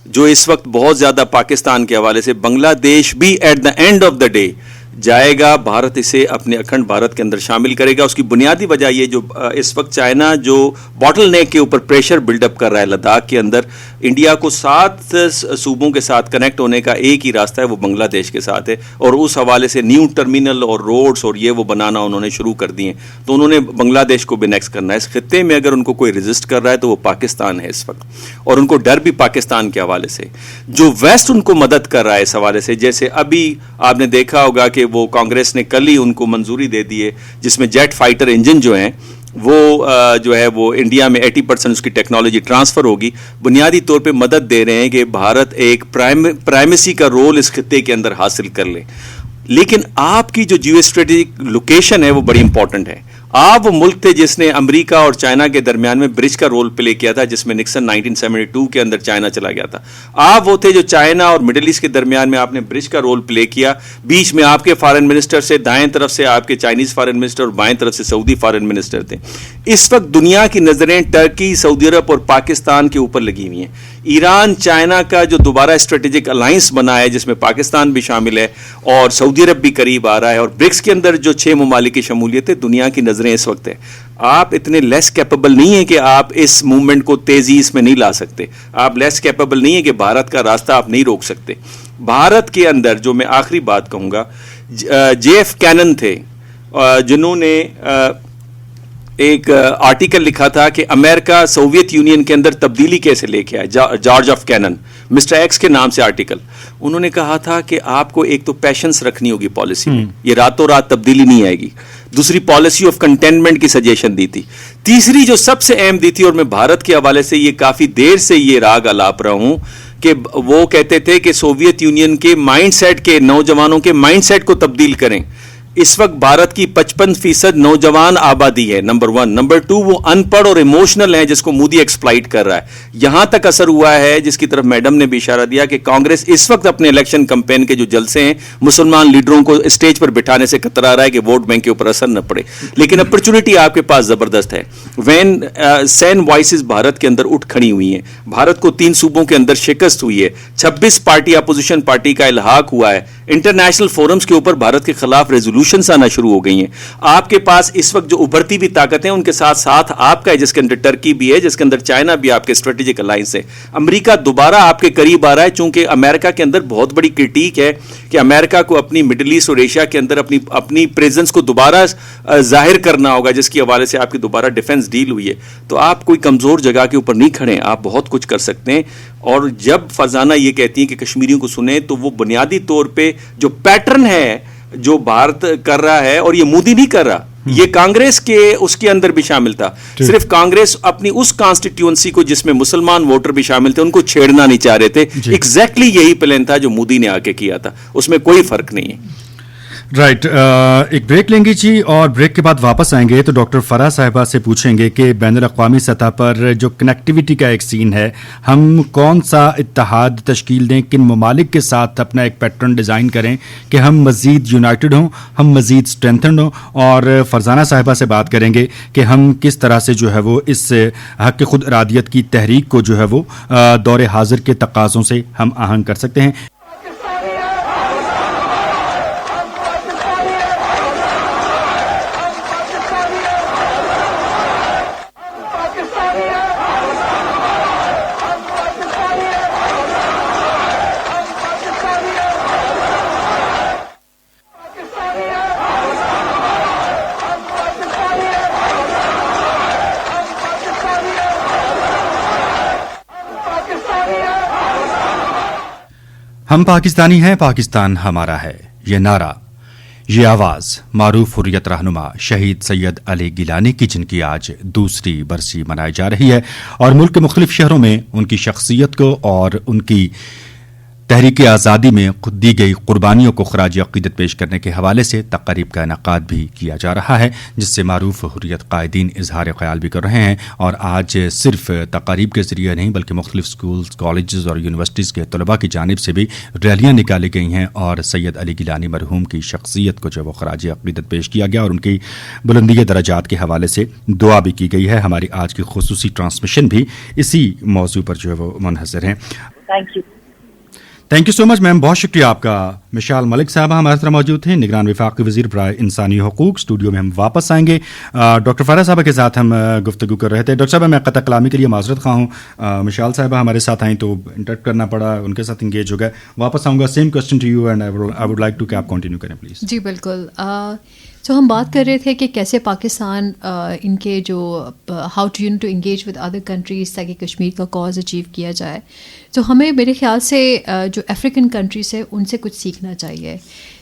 S4: جو اس وقت بہت زیادہ پاکستان کے حوالے سے, بنگلہ دیش بھی at the end of the day جائے گا, بھارت اسے اپنے اکھنڈ بھارت کے اندر شامل کرے گا. اس کی بنیادی وجہ یہ جو اس وقت چائنا جو باٹل نیک کے اوپر پریشر بلڈ اپ کر رہا ہے لداخ کے اندر, انڈیا کو 7 صوبوں کے ساتھ کنیکٹ ہونے کا ایک ہی راستہ ہے, وہ بنگلہ دیش کے ساتھ ہے. اور اس حوالے سے نیو ٹرمینل اور روڈز اور یہ وہ بنانا انہوں نے شروع کر دیے. تو انہوں نے بنگلہ دیش کو بھی نیکس کرنا ہے. اس خطے میں اگر ان کو کوئی ریزسٹ کر رہا ہے تو وہ پاکستان ہے اس وقت, اور ان کو ڈر بھی پاکستان کے حوالے سے. جو ویسٹ ان کو مدد کر رہا ہے اس حوالے سے, جیسے ابھی آپ نے دیکھا ہوگا کہ وہ کانگریس نے کل ہی ان کو منظوری دے دی ہے, جس میں جیٹ فائٹر انجن جو ہیں وہ جو ہے وہ انڈیا میں 80% اس کی ٹیکنالوجی ٹرانسفر ہوگی. بنیادی طور پہ مدد دے رہے ہیں کہ بھارت ایک پرائمیسی کا رول اس خطے کے اندر حاصل کر لے. لیکن آپ کی جو جیو اسٹریٹجک لوکیشن ہے وہ بڑی امپورٹنٹ ہے. آپ وہ ملک تھے جس نے امریکہ اور چائنا کے درمیان میں برج کا رول پلے کیا تھا, جس میں نکسن 1972 کے اندر چائنا چلا گیا تھا. آپ وہ تھے جو چائنا اور مڈل ایسٹ کے درمیان میں آپ نے برج کا رول پلے کیا. بیچ میں آپ کے فارن منسٹر سے دائیں طرف سے آپ کے چائنیز فارن منسٹر اور بائیں طرف سے سعودی فارن منسٹر تھے. اس وقت دنیا کی نظریں ٹرکی, سعودی عرب اور پاکستان کے اوپر لگی ہوئی ہیں. ایران چائنا کا جو دوبارہ اسٹریٹجک الائنس بنا ہے, جس میں پاکستان بھی شامل ہے اور سعودی عرب بھی قریب آ رہا ہے, اور برکس کے اندر جو 6 ممالک کی شمولیت ہے, دنیا کی نظریں اس وقت ہے. آپ اتنے لیس کیپیبل نہیں ہیں کہ آپ اس موومنٹ کو تیزی اس میں نہیں لا سکتے. آپ لیس کیپیبل نہیں ہیں کہ بھارت کا راستہ آپ نہیں روک سکتے. بھارت کے اندر جو میں آخری بات کہوں گا, JF کینن تھے جنہوں نے ایک آرٹیکل لکھا تھا کہ امریکہ سوویت یونین کے اندر تبدیلی کیسے لے کے آئے. George F Kennan, mister X کے نام سے آرٹیکل. انہوں نے کہا تھا کہ آپ کو ایک تو پیشنس رکھنی ہوگی پالیسی میں, یہ راتوں رات تبدیلی نہیں آئے گی. دوسری پالیسی آف کنٹینمنٹ کی سجیشن دی تھی. تیسری جو سب سے اہم دی تھی, اور میں بھارت کے حوالے سے یہ کافی دیر سے یہ راگ الاپ رہا ہوں, کہ وہ کہتے تھے کہ سوویت یونین کے مائنڈ سیٹ کے نوجوانوں کے مائنڈ سیٹ کو تبدیل کریں. اس وقت بھارت کی 55% نوجوان آبادی ہے, نمبر 1. نمبر 2, وہ ان پڑھ اور ایموشنل ہیں, جس کو مودی ایکسپلائٹ کر رہا ہے. یہاں تک اثر ہوا ہے, جس کی طرف میڈم نے بھی اشارہ دیا, کہ کانگریس اس وقت اپنے الیکشن کمپین کے جو جلسے ہیں, مسلمان لیڈروں کو اسٹیج پر بٹھانے سے کترا رہا ہے کہ ووٹ بینک کے اوپر اثر نہ پڑے. لیکن اپرچونٹی آپ کے پاس زبردست ہے. سین وائسز بھارت کے اندر اٹھ کھڑی ہوئی ہیں. بھارت کو 3 صوبوں کے اندر شکست ہوئی ہے. 26 پارٹی اپوزیشن پارٹی کا الحاق ہوا ہے. انٹرنیشنل فورمز کے اوپر بھارت کے خلاف ریزولوشنز آنا شروع ہو گئی ہیں. آپ کے پاس اس وقت جو ابھرتی بھی طاقتیں ان کے ساتھ ساتھ آپ کا ہے, جس کے اندر ٹرکی بھی ہے, جس کے اندر چائنا بھی آپ کے اسٹریٹجک الائنس ہے. امریکہ دوبارہ آپ کے قریب آ رہا ہے, چونکہ امریکہ کے اندر بہت بڑی کرٹیک ہے کہ امریکہ کو اپنی مڈل ایسٹ اور ایشیا کے اندر اپنی پریزنس کو دوبارہ ظاہر کرنا ہوگا, جس کی حوالے سے آپ کی دوبارہ ڈیفنس ڈیل ہوئی ہے. تو آپ کوئی کمزور جگہ کے اوپر نہیں کھڑے, آپ بہت کچھ کر سکتے ہیں. اور جب فرزانہ یہ کہتی ہیں کہ کشمیریوں کو سنیں, تو وہ بنیادی طور پہ جو پیٹرن ہے جو بھارت کر رہا ہے, اور یہ مودی نہیں کر رہا, یہ کانگریس کے اس کے اندر بھی شامل تھا. صرف کانگریس اپنی اس کانسٹیٹیوئنسی کو جس میں مسلمان ووٹر بھی شامل تھے ان کو چھیڑنا نہیں چاہ رہے تھے. ایگزیکٹلی یہی پلان تھا جو مودی نے آ کے کیا تھا, اس میں کوئی فرق نہیں ہے.
S1: رائٹ, ایک بریک لیں گے جی, اور بریک کے بعد واپس آئیں گے تو ڈاکٹر فرح صاحبہ سے پوچھیں گے کہ بین الاقوامی سطح پر جو کنیکٹیوٹی کا ایک سین ہے, ہم کون سا اتحاد تشکیل دیں, کن ممالک کے ساتھ اپنا ایک پیٹرن ڈیزائن کریں کہ ہم مزید یونائٹڈ ہوں, ہم مزید اسٹرینتھنڈ ہوں. اور فرزانہ صاحبہ سے بات کریں گے کہ ہم کس طرح سے جو ہے وہ اس حق خود ارادیت کی تحریک کو جو ہے وہ دور حاضر کے تقاضوں سے ہم آہنگ کر سکتے ہیں. ہم پاکستانی ہیں, پاکستان ہمارا ہے. یہ نعرہ, یہ آواز معروف حریت رہنما شہید سید علی گیلانی کی, جن کی آج دوسری برسی منائی جا رہی ہے, اور ملک کے مختلف شہروں میں ان کی شخصیت کو اور ان کی تحریک آزادی میں دی گئی قربانیوں کو خراج عقیدت پیش کرنے کے حوالے سے تقریب کا انعقاد بھی کیا جا رہا ہے, جس سے معروف حریت قائدین اظہار خیال بھی کر رہے ہیں. اور آج صرف تقاریب کے ذریعے نہیں بلکہ مختلف سکولز, کالجز اور یونیورسٹیز کے طلباء کی جانب سے بھی ریلیاں نکالی گئی ہیں, اور سید علی گیلانی مرحوم کی شخصیت کو جو وہ خراج عقیدت پیش کیا گیا, اور ان کی بلندی درجات کے حوالے سے دعا بھی کی گئی ہے. ہماری آج کی خصوصی ٹرانسمیشن بھی اسی موضوع پر جو ہے وہ منحصر ہے. تھینک یو سو مچ میم, بہت شکریہ آپ کا. مشال ملک صاحبہ ہمارے طرح موجود تھے, نگران وفاقی وزیر برائے انسانی حقوق. اسٹوڈیو میں ہم واپس آئیں گے. ڈاکٹر فرح صاحبہ کے ساتھ ہم گفتگو کر رہے تھے. ڈاکٹر صاحبہ, میں قطع کلامی کے لیے معذرت خواہ ہوں, مشال صاحبہ ہمارے ساتھ آئیں تو انٹریکٹ کرنا پڑا, ان کے ساتھ انگیج ہو گئے. واپس آؤں گا, same question to you and I would like to کہ آپ کنٹینیو کریں پلیز.
S2: جی بالکل. سو ہم بات کر رہے تھے کہ کیسے پاکستان ان کے جو how to engage with other countries تاکہ کشمیر کا کاز اچیو کیا جائے. تو ہمیں میرے خیال سے جو افریقن کنٹریز ہے ان سے کچھ سیکھنا چاہیے.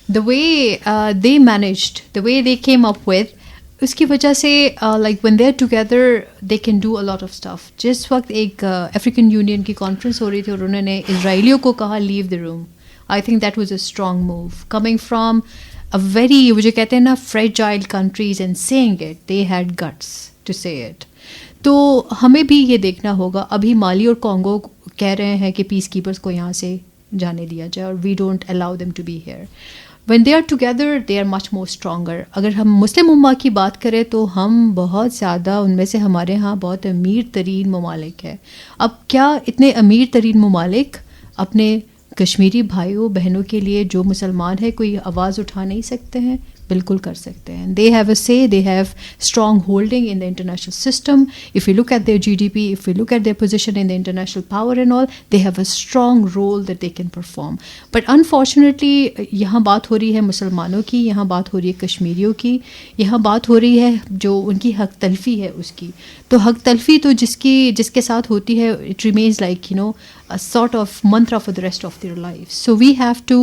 S2: The way they managed, the way they came up with, اس کی وجہ سے like when they are together they can do a lot of stuff. جس وقت ایک افریقن یونین کی کانفرنس ہو رہی تھی اور انہوں نے اسرائیلیوں کو کہا leave the room, I think that was a strong move coming from a very, وہ جو کہتے ہیں نا fragile countries, and saying it, they had guts to say it. تو ہمیں بھی یہ دیکھنا ہوگا. ابھی مالی اور کانگو کہہ رہے ہیں کہ پیس کیپرز کو یہاں سے جانے دیا جائے, اور we don't allow them to be here. When they are together, they are much more stronger. اگر ہم مسلم امہ کی بات کریں تو ہم بہت زیادہ, ان میں سے ہمارے ہاں بہت امیر ترین ممالک ہیں. اب کیا اتنے امیر ترین ممالک اپنے کشمیری بھائیوں بہنوں کے لیے جو مسلمان ہے کوئی آواز اٹھا نہیں سکتے ہیں؟ بالکل کر سکتے ہیں. دے have a say, they have strong holding in the international system. If you look at their G D P, if you look at their position in the international power and all, they have a strong role that they can perform. But unfortunately یہاں بات ہو رہی ہے مسلمانوں کی, یہاں بات ہو رہی ہے کشمیریوں کی, یہاں بات ہو رہی ہے جو ان کی حق تلفی ہے اس کی. تو حق تلفی تو جس کے ساتھ ہوتی ہے, it remains like a sort of mantra for the rest of their lives. So we have to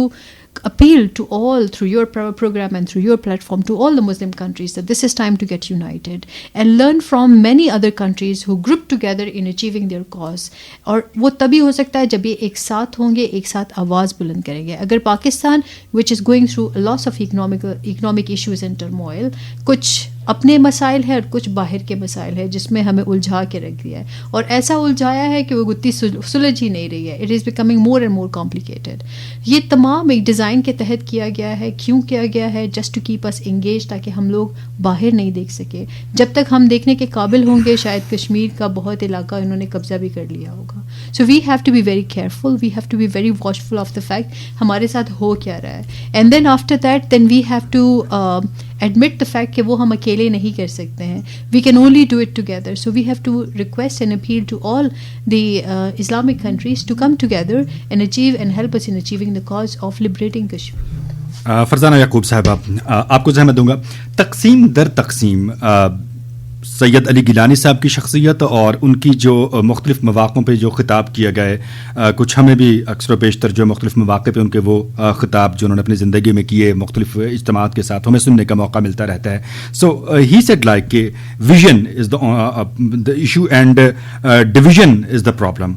S2: appeal to all, through your program and through your platform, to all the Muslim countries that this is time to get united and learn from many other countries who group together in achieving their cause. اور وہ تبھی ہو سکتا ہے جب یہ ایک ساتھ ہوں گے, ایک ساتھ آواز بلند کریں گے. اگر Pakistan which is going through a loss of economic issues and turmoil, کچھ اپنے مسائل ہیں اور کچھ باہر کے مسائل ہیں جس میں ہمیں الجھا کے رکھ دیا ہے, اور ایسا الجھایا ہے کہ وہ گتی سلجھ ہی نہیں رہی ہے. It is becoming more and more complicated. یہ تمام ایک ڈیزائن کے تحت کیا گیا ہے. کیوں کیا گیا ہے؟ Just to keep us engage, تاکہ ہم لوگ باہر نہیں دیکھ سکے. جب تک ہم دیکھنے کے قابل ہوں گے شاید کشمیر کا بہت علاقہ انہوں نے قبضہ بھی کر لیا ہوگا. So we have to be very careful, we have to be very watchful of the fact ہمارے ساتھ ہو کیا رہا ہے. And then after that then we have to admit the fact کہ وہ ہم اکیلے نہیں کر سکتے ہیں. We can only do it together. So we have to request and appeal to all the Islamic countries to come together and achieve and help us in achieving the cause of liberating Kashmir.
S1: Farzana Yaqoob صاحبہ, آپ کو زحمت دوں گا. تقسیم در تقسیم سید علی گیلانی صاحب کی شخصیت اور ان کی جو مختلف مواقعوں پہ جو خطاب کیا گئے, کچھ ہمیں بھی اکثر و بیشتر جو مختلف مواقع پہ ان کے وہ خطاب جو انہوں نے اپنی زندگی میں کیے مختلف اجتماعات کے ساتھ, ہمیں سننے کا موقع ملتا رہتا ہے. سو ہی سیڈ لائک کہ vision is the issue and division is the problem.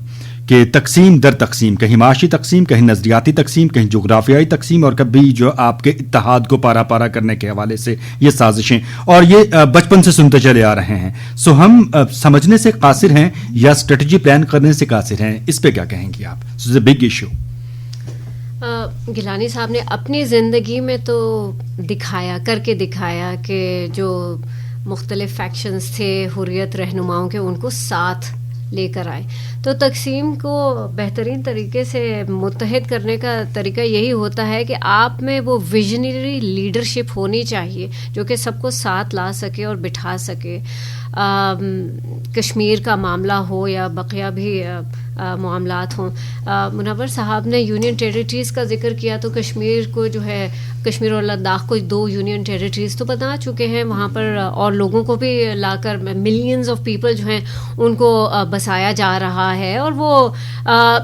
S1: کہ تقسیم در تقسیم, کہیں معاشی تقسیم, کہیں نظریاتی تقسیم, کہیں جغرافیائی تقسیم, اور کبھی جو آپ کے اتحاد کو پارا پارا کرنے کے حوالے سے یہ سازشیں, اور یہ بچپن سے سنتے چلے آ رہے ہیں. سو ہم سمجھنے سے قاصر ہیں یا اسٹریٹجی پلان کرنے سے قاصر ہیں, اس پہ کیا کہیں گے آپ؟ It's a big issue.
S3: Gilani sahib نے اپنی زندگی میں تو کر کے دکھایا کہ جو مختلف فیکشنز تھے حریت رہنماؤں کے, ان کو ساتھ لے کر آئے. تو تقسیم کو بہترین طریقے سے متحد کرنے کا طریقہ یہی ہوتا ہے کہ آپ میں وہ ویژنری لیڈرشپ ہونی چاہیے جو کہ سب کو ساتھ لا سکے اور بٹھا سکے. کشمیر کا معاملہ ہو یا بقیہ بھی معاملات ہوں. منور صاحب نے یونین ٹیریٹریز کا ذکر کیا, تو کشمیر کو جو ہے, کشمیر اور لداخ کو 2 یونین ٹیریٹریز تو بنا چکے ہیں. وہاں پر اور لوگوں کو بھی لا کر ملینز آف پیپل جو ہیں ان کو بسایا جا رہا ہے, اور وہ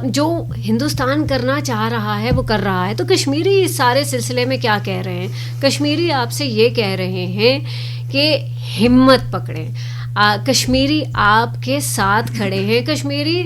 S3: جو ہندوستان کرنا چاہ رہا ہے وہ کر رہا ہے. تو کشمیری اس سارے سلسلے میں کیا کہہ رہے ہیں؟ کشمیری آپ سے یہ کہہ رہے ہیں کہ ہمت پکڑیں. کشمیری آپ کے ساتھ کھڑے ہیں. کشمیری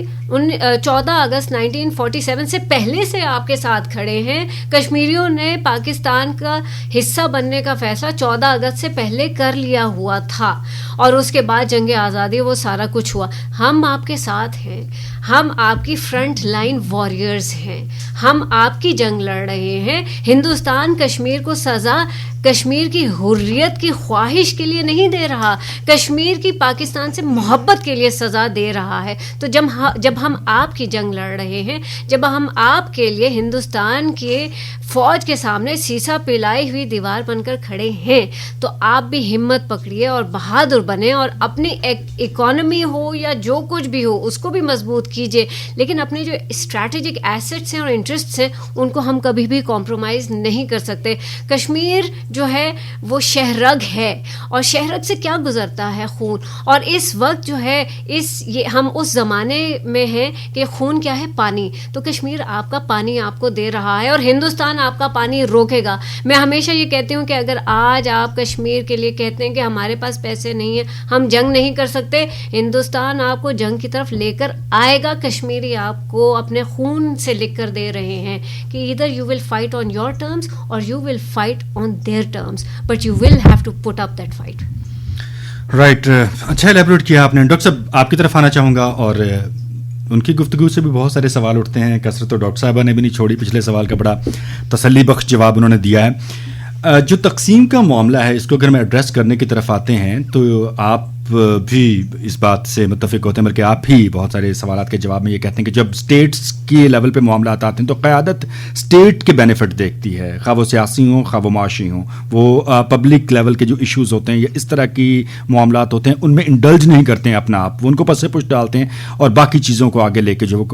S3: 14 اگست 1947 سے پہلے سے آپ کے ساتھ کھڑے ہیں. کشمیریوں نے پاکستان کا حصہ بننے کا فیصلہ 14 اگست سے پہلے کر لیا ہوا تھا, اور اس کے بعد جنگ آزادی وہ سارا کچھ ہوا. ہم آپ کے ساتھ ہیں, ہم آپ کی فرنٹ لائن واریئرز ہیں, ہم آپ کی جنگ لڑ رہے ہیں. ہندوستان کشمیر کو سزا کشمیر کی حریت کی خواہش کے لیے نہیں دے رہا, کشمیر کی پاکستان سے محبت کے لیے سزا دے رہا ہے. تو جب ہم آپ کی جنگ لڑ رہے ہیں, جب ہم آپ کے لیے ہندوستان کے فوج کے سامنے سیسا پلائی ہوئی دیوار بن کر کھڑے ہیں, تو آپ بھی ہمت پکڑیے اور بہادر بنیں, اور اپنی اکانومی ہو یا جو کچھ بھی ہو اس کو بھی مضبوط کیجیے. لیکن اپنے جو اسٹریٹجک ایسٹس ہیں اور انٹرسٹس ہیں ان کو ہم کبھی بھی کمپرومائز نہیں کر سکتے. کشمیر جو ہے وہ شہرگ ہے, اور شہرگ سے کیا گزرتا ہے؟ خون. اور اس وقت جو ہے ہم اس زمانے میں ہیں کہ خون کیا ہے؟ پانی. تو کشمیر آپ کا پانی آپ کو دے رہا ہے, اور ہندوستان آپ کا پانی روکے گا. میں ہمیشہ یہ کہتی ہوں کہ اگر آج آپ کشمیر کے لیے کہتے ہیں کہ ہمارے پاس پیسے نہیں ہیں, ہم جنگ نہیں کر سکتے, ہندوستان آپ کو جنگ کی طرف لے کر آئے گا. کشمیری آپ کو اپنے خون سے لکھ کر دے رہے ہیں کہ either you will fight on your terms or you will fight on their terms, but you will have to put up that fight.
S1: Right. اچھا ایلیبریٹ کیا آپ نے. ڈاکٹر صاحب آپ کی طرف آنا چاہوں گا, اور ان کی گفتگو سے بھی بہت سارے سوال اٹھتے ہیں. کثرت تو ڈاکٹر صاحبہ نے بھی نہیں چھوڑی, پچھلے سوال کا بڑا تسلی بخش جواب انہوں نے دیا ہے. جو تقسیم کا معاملہ ہے اس کو اگر میں ایڈریس کرنے کی طرف آتے ہیں تو آپ بھی اس بات سے متفق ہوتے ہیں, بلکہ آپ بھی بہت سارے سوالات کے جواب میں یہ کہتے ہیں کہ جب اسٹیٹس کے لیول پہ معاملات آتے ہیں تو قیادت اسٹیٹ کے بینیفٹ دیکھتی ہے, خواہ وہ سیاسی ہوں خواہ وہ معاشی ہوں. وہ پبلک لیول کے جو ایشوز ہوتے ہیں یا اس طرح کی معاملات ہوتے ہیں ان میں انڈلج نہیں کرتے ہیں اپنا آپ, وہ ان کو پس پش ڈالتے ہیں اور باقی چیزوں کو آگے لے کے جو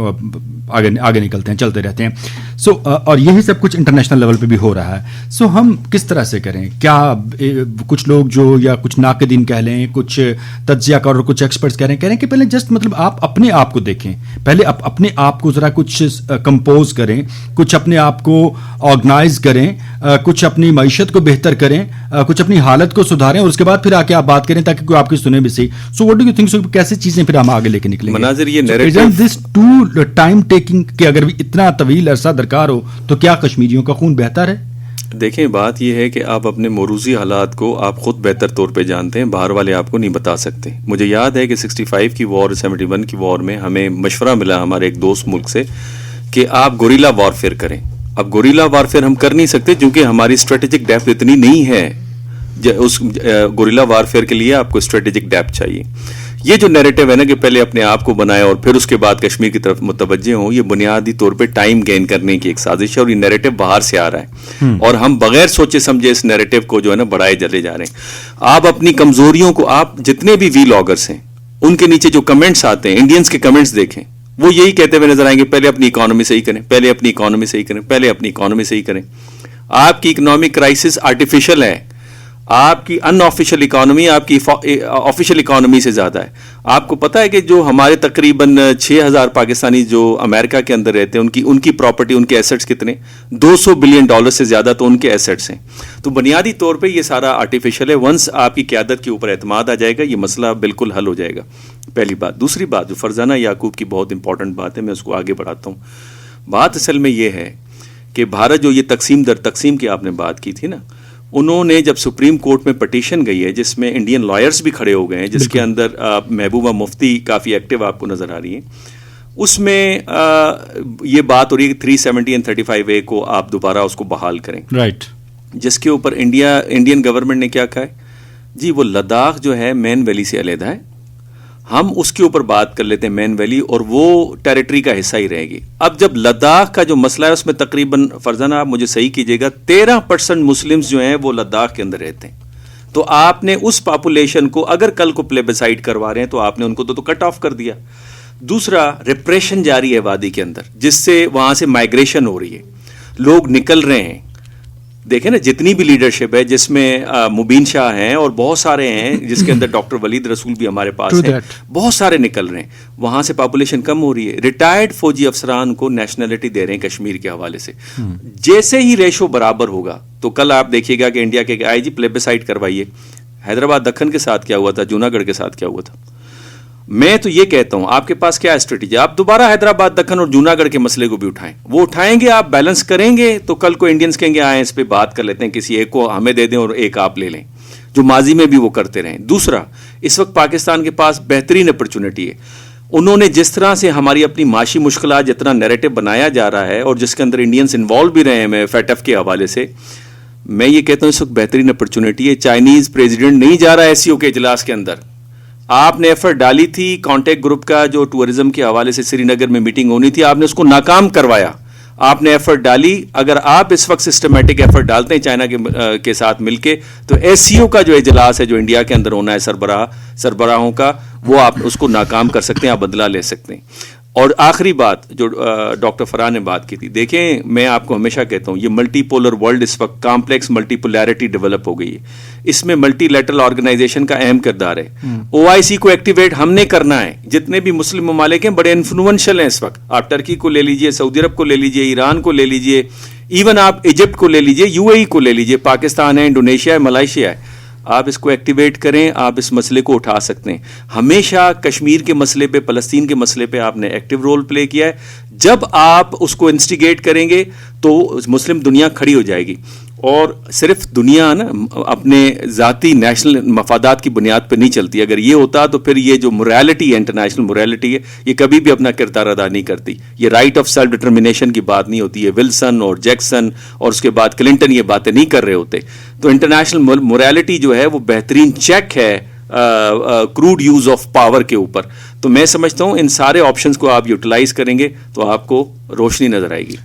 S1: آگے نکلتے ہیں, چلتے رہتے ہیں. سو اور یہی سب کچھ انٹرنیشنل لیول پہ بھی ہو رہا ہے. سو ہم کس طرح سے کریں؟ کیا کچھ لوگ جو یا کچھ ناقدین کہہ لیں, کچھ تجزیہ کار اور کچھ ایکسپرٹس کہہ رہے ہیں کہ پہلے جسٹ مطلب آپ اپنے آپ کو دیکھیں, پہلے اپنے آپ کو ذرا کچھ کمپوز کریں, کچھ اپنے آپ کو آرگنائز کریں, کچھ اپنی معیشت کو بہتر کریں, کچھ اپنی حالت کو سدھاریں, اور اس کے بعد پھر آ کے آپ بات کریں تاکہ کوئی آپ کی سنے بھی صحیح. So what do you think, so کیسے چیزیں پھر ہم آگے لے کے نکلیں گے؟
S4: مناظر یہ narrative
S1: this too time taking کہ اگر اتنا طویل عرصہ درکار ہو تو کیا کشمیریوں کا خون بہتر ہے؟
S4: دیکھیں بات یہ ہے کہ آپ اپنے موروثی حالات کو آپ خود بہتر طور پہ جانتے ہیں, باہر والے آپ کو نہیں بتا سکتے. مجھے یاد ہے کہ 65 کی وار 71 کی وار میں ہمیں مشورہ ملا ہمارے ایک دوست ملک سے کہ آپ گوریلا وارفیئر کریں. اب گوریلا وارفیئر ہم کر نہیں سکتے کیونکہ ہماری اسٹریٹجک ڈیپتھ اتنی نہیں ہے. اس گوریلا وارفیئر کے لیے آپ کو اسٹریٹجک ڈیپتھ چاہیے. یہ جو نیریٹو ہے نا کہ پہلے اپنے آپ کو بنائے اور پھر اس کے بعد کشمیر کی طرف متوجہ ہوں, یہ بنیادی طور پہ ٹائم گین کرنے کی ایک سازش ہے, اور یہ نیریٹو باہر سے آ رہا ہے اور ہم بغیر سوچے سمجھے اس نیریٹو کو جو ہے نا بڑھائے چلے جا رہے ہیں. آپ اپنی کمزوریوں کو, آپ جتنے بھی وی لاگرس ہیں ان کے نیچے جو کمنٹس آتے ہیں, انڈینس کے کمنٹس دیکھیں, وہ یہی کہتے ہوئے نظر آئیں گے پہلے اپنی اکانومی صحیح کریں, پہلے اپنی اکانومی صحیح کریں, پہلے اپنی اکانومی صحیح کریں. آپ کی اکنامک کرائسس آرٹیفیشل ہے, آپ کی ان آفیشیل اکانومی آپ کی آفیشیل اکانومی سے زیادہ ہے. آپ کو پتا ہے کہ جو ہمارے تقریباً 6,000 پاکستانی جو امریکہ کے اندر رہتے ہیں ان کی پراپرٹی, ان کے ایسٹس کتنے, $200 بلین سے زیادہ تو ان کے ایسٹس ہیں. تو بنیادی طور پہ یہ سارا آرٹیفیشل ہے. ونس آپ کی قیادت کے اوپر اعتماد آ جائے گا یہ مسئلہ بالکل حل ہو جائے گا. پہلی بات. دوسری بات جو فرزانہ یعقوب کی بہت امپورٹنٹ بات ہے, میں اس کو آگے بڑھاتا ہوں. بات اصل میں یہ ہے کہ بھارت جو یہ تقسیم در تقسیم کی آپ نے بات کی تھی نا, انہوں نے جب سپریم کورٹ میں پٹیشن گئی ہے جس میں انڈین لائرز بھی کھڑے ہو گئے ہیں, جس کے اندر محبوبہ مفتی کافی ایکٹیو آپ کو نظر آ رہی ہیں, اس میں یہ بات ہو رہی ہے کہ 370 اور 35A کو آپ دوبارہ اس کو بحال کریں.
S1: رائٹ.
S4: جس کے اوپر انڈین گورنمنٹ نے کیا کہا ہے, جی وہ لداخ جو ہے مین ویلی سے علیحدہ ہے, ہم اس کے اوپر بات کر لیتے ہیں مین ویلی, اور وہ ٹیریٹری کا حصہ ہی رہے گی. اب جب لداخ کا جو مسئلہ ہے اس میں تقریباً فرزانہ آپ مجھے صحیح کیجیے گا 13% مسلمز جو ہیں وہ لداخ کے اندر رہتے ہیں. تو آپ نے اس پاپولیشن کو اگر کل کو پلیبسائڈ کروا رہے ہیں تو آپ نے ان کو تو کٹ آف کر دیا. دوسرا, ریپریشن جاری ہے وادی کے اندر, جس سے وہاں سے مائگریشن ہو رہی ہے, لوگ نکل رہے ہیں. دیکھیں نا جتنی بھی لیڈرشپ ہے جس میں مبین شاہ ہیں اور بہت سارے ہیں, جس کے اندر ڈاکٹر ولید رسول بھی ہمارے پاس ہیں, بہت سارے نکل رہے ہیں. وہاں سے پاپولیشن کم ہو رہی ہے. ریٹائرڈ فوجی افسران کو نیشنلٹی دے رہے ہیں کشمیر کے حوالے سے. جیسے ہی ریشو برابر ہوگا تو کل آپ دیکھیے گا کہ انڈیا کے آئی جی پلیبسائڈ کروائیے. حیدرآباد دکن کے ساتھ کیا ہوا تھا, جونا گڑھ کے ساتھ کیا ہوا تھا. میں تو یہ کہتا ہوں آپ کے پاس کیا اسٹریٹجی, آپ دوبارہ حیدرآباد دکن اور جونا گڑھ کے مسئلے کو بھی اٹھائیں. وہ اٹھائیں گے, آپ بیلنس کریں گے تو کل کو انڈینس کہیں گے آئیں اس پہ بات کر لیتے ہیں, کسی ایک کو ہمیں دے دیں اور ایک آپ لے لیں, جو ماضی میں بھی وہ کرتے رہیں. دوسرا, اس وقت پاکستان کے پاس بہترین اپرچونٹی ہے. انہوں نے جس طرح سے ہماری اپنی معاشی مشکلات جتنا نیریٹو بنایا جا رہا ہے اور جس کے اندر انڈینس انوالو بھی رہے ہیں فیٹف کے حوالے سے, میں یہ کہتا ہوں اس وقت بہترین اپرچونٹی ہے. چائنیز پریزیڈنٹ نہیں جا رہا SCO کے اجلاس کے اندر. آپ نے ایفرٹ ڈالی تھی کانٹیکٹ گروپ کا جو ٹورزم کے حوالے سے سری نگر میں میٹنگ ہونی تھی, آپ نے اس کو ناکام کروایا. آپ نے ایفرٹ ڈالی, اگر آپ اس وقت سسٹمیٹک ایفرٹ ڈالتے ہیں چائنا کے ساتھ مل کے تو SCO کا جو اجلاس ہے جو انڈیا کے اندر ہونا ہے سربراہوں کا, وہ آپ اس کو ناکام کر سکتے ہیں, آپ بدلہ لے سکتے ہیں. اور آخری بات جو ڈاکٹر فرحان نے بات کی تھی, دیکھیں میں آپ کو ہمیشہ کہتا ہوں یہ ملٹی پولر ورلڈ اس وقت کمپلیکس ملٹی پولیرٹی ڈیولپ ہو گئی ہے. اس میں ملٹی لیٹرل آرگنائزیشن کا اہم کردار ہے. OIC کو ایکٹیویٹ ہم نے کرنا ہے. جتنے بھی مسلم ممالک ہیں بڑے انفلوئنشل ہیں اس وقت. آپ ٹرکی کو لے لیجئے, سعودی عرب کو لے لیجئے, ایران کو لے لیجئے, ایون آپ ایجپٹ کو لے لیجئے, UAE کو لے لیجئے, پاکستان ہے, انڈونیشیا ہے, ملائیشیا ہے. آپ اس کو ایکٹیویٹ کریں, آپ اس مسئلے کو اٹھا سکتے ہیں. ہمیشہ کشمیر کے مسئلے پہ, فلسطین کے مسئلے پہ آپ نے ایکٹیو رول پلے کیا ہے. جب آپ اس کو انسٹیگیٹ کریں گے تو مسلم دنیا کھڑی ہو جائے گی. اور صرف دنیا نا اپنے ذاتی نیشنل مفادات کی بنیاد پہ نہیں چلتی. اگر یہ ہوتا تو پھر یہ جو موریلٹی ہے, انٹرنیشنل موریلٹی ہے, یہ کبھی بھی اپنا کردار ادا نہیں کرتی. یہ رائٹ آف سیلف ڈٹرمنیشن کی بات نہیں ہوتی ہے. ولسن اور جیکسن اور اس کے بعد کلنٹن یہ باتیں نہیں کر رہے ہوتے. تو انٹرنیشنل موریلٹی جو ہے وہ بہترین چیک ہے کروڈ یوز آف پاور کے اوپر. تو میں سمجھتا ہوں ان سارے آپشنز کو آپ یوٹیلائز کریں گے تو آپ کو روشنی نظر آئے گی.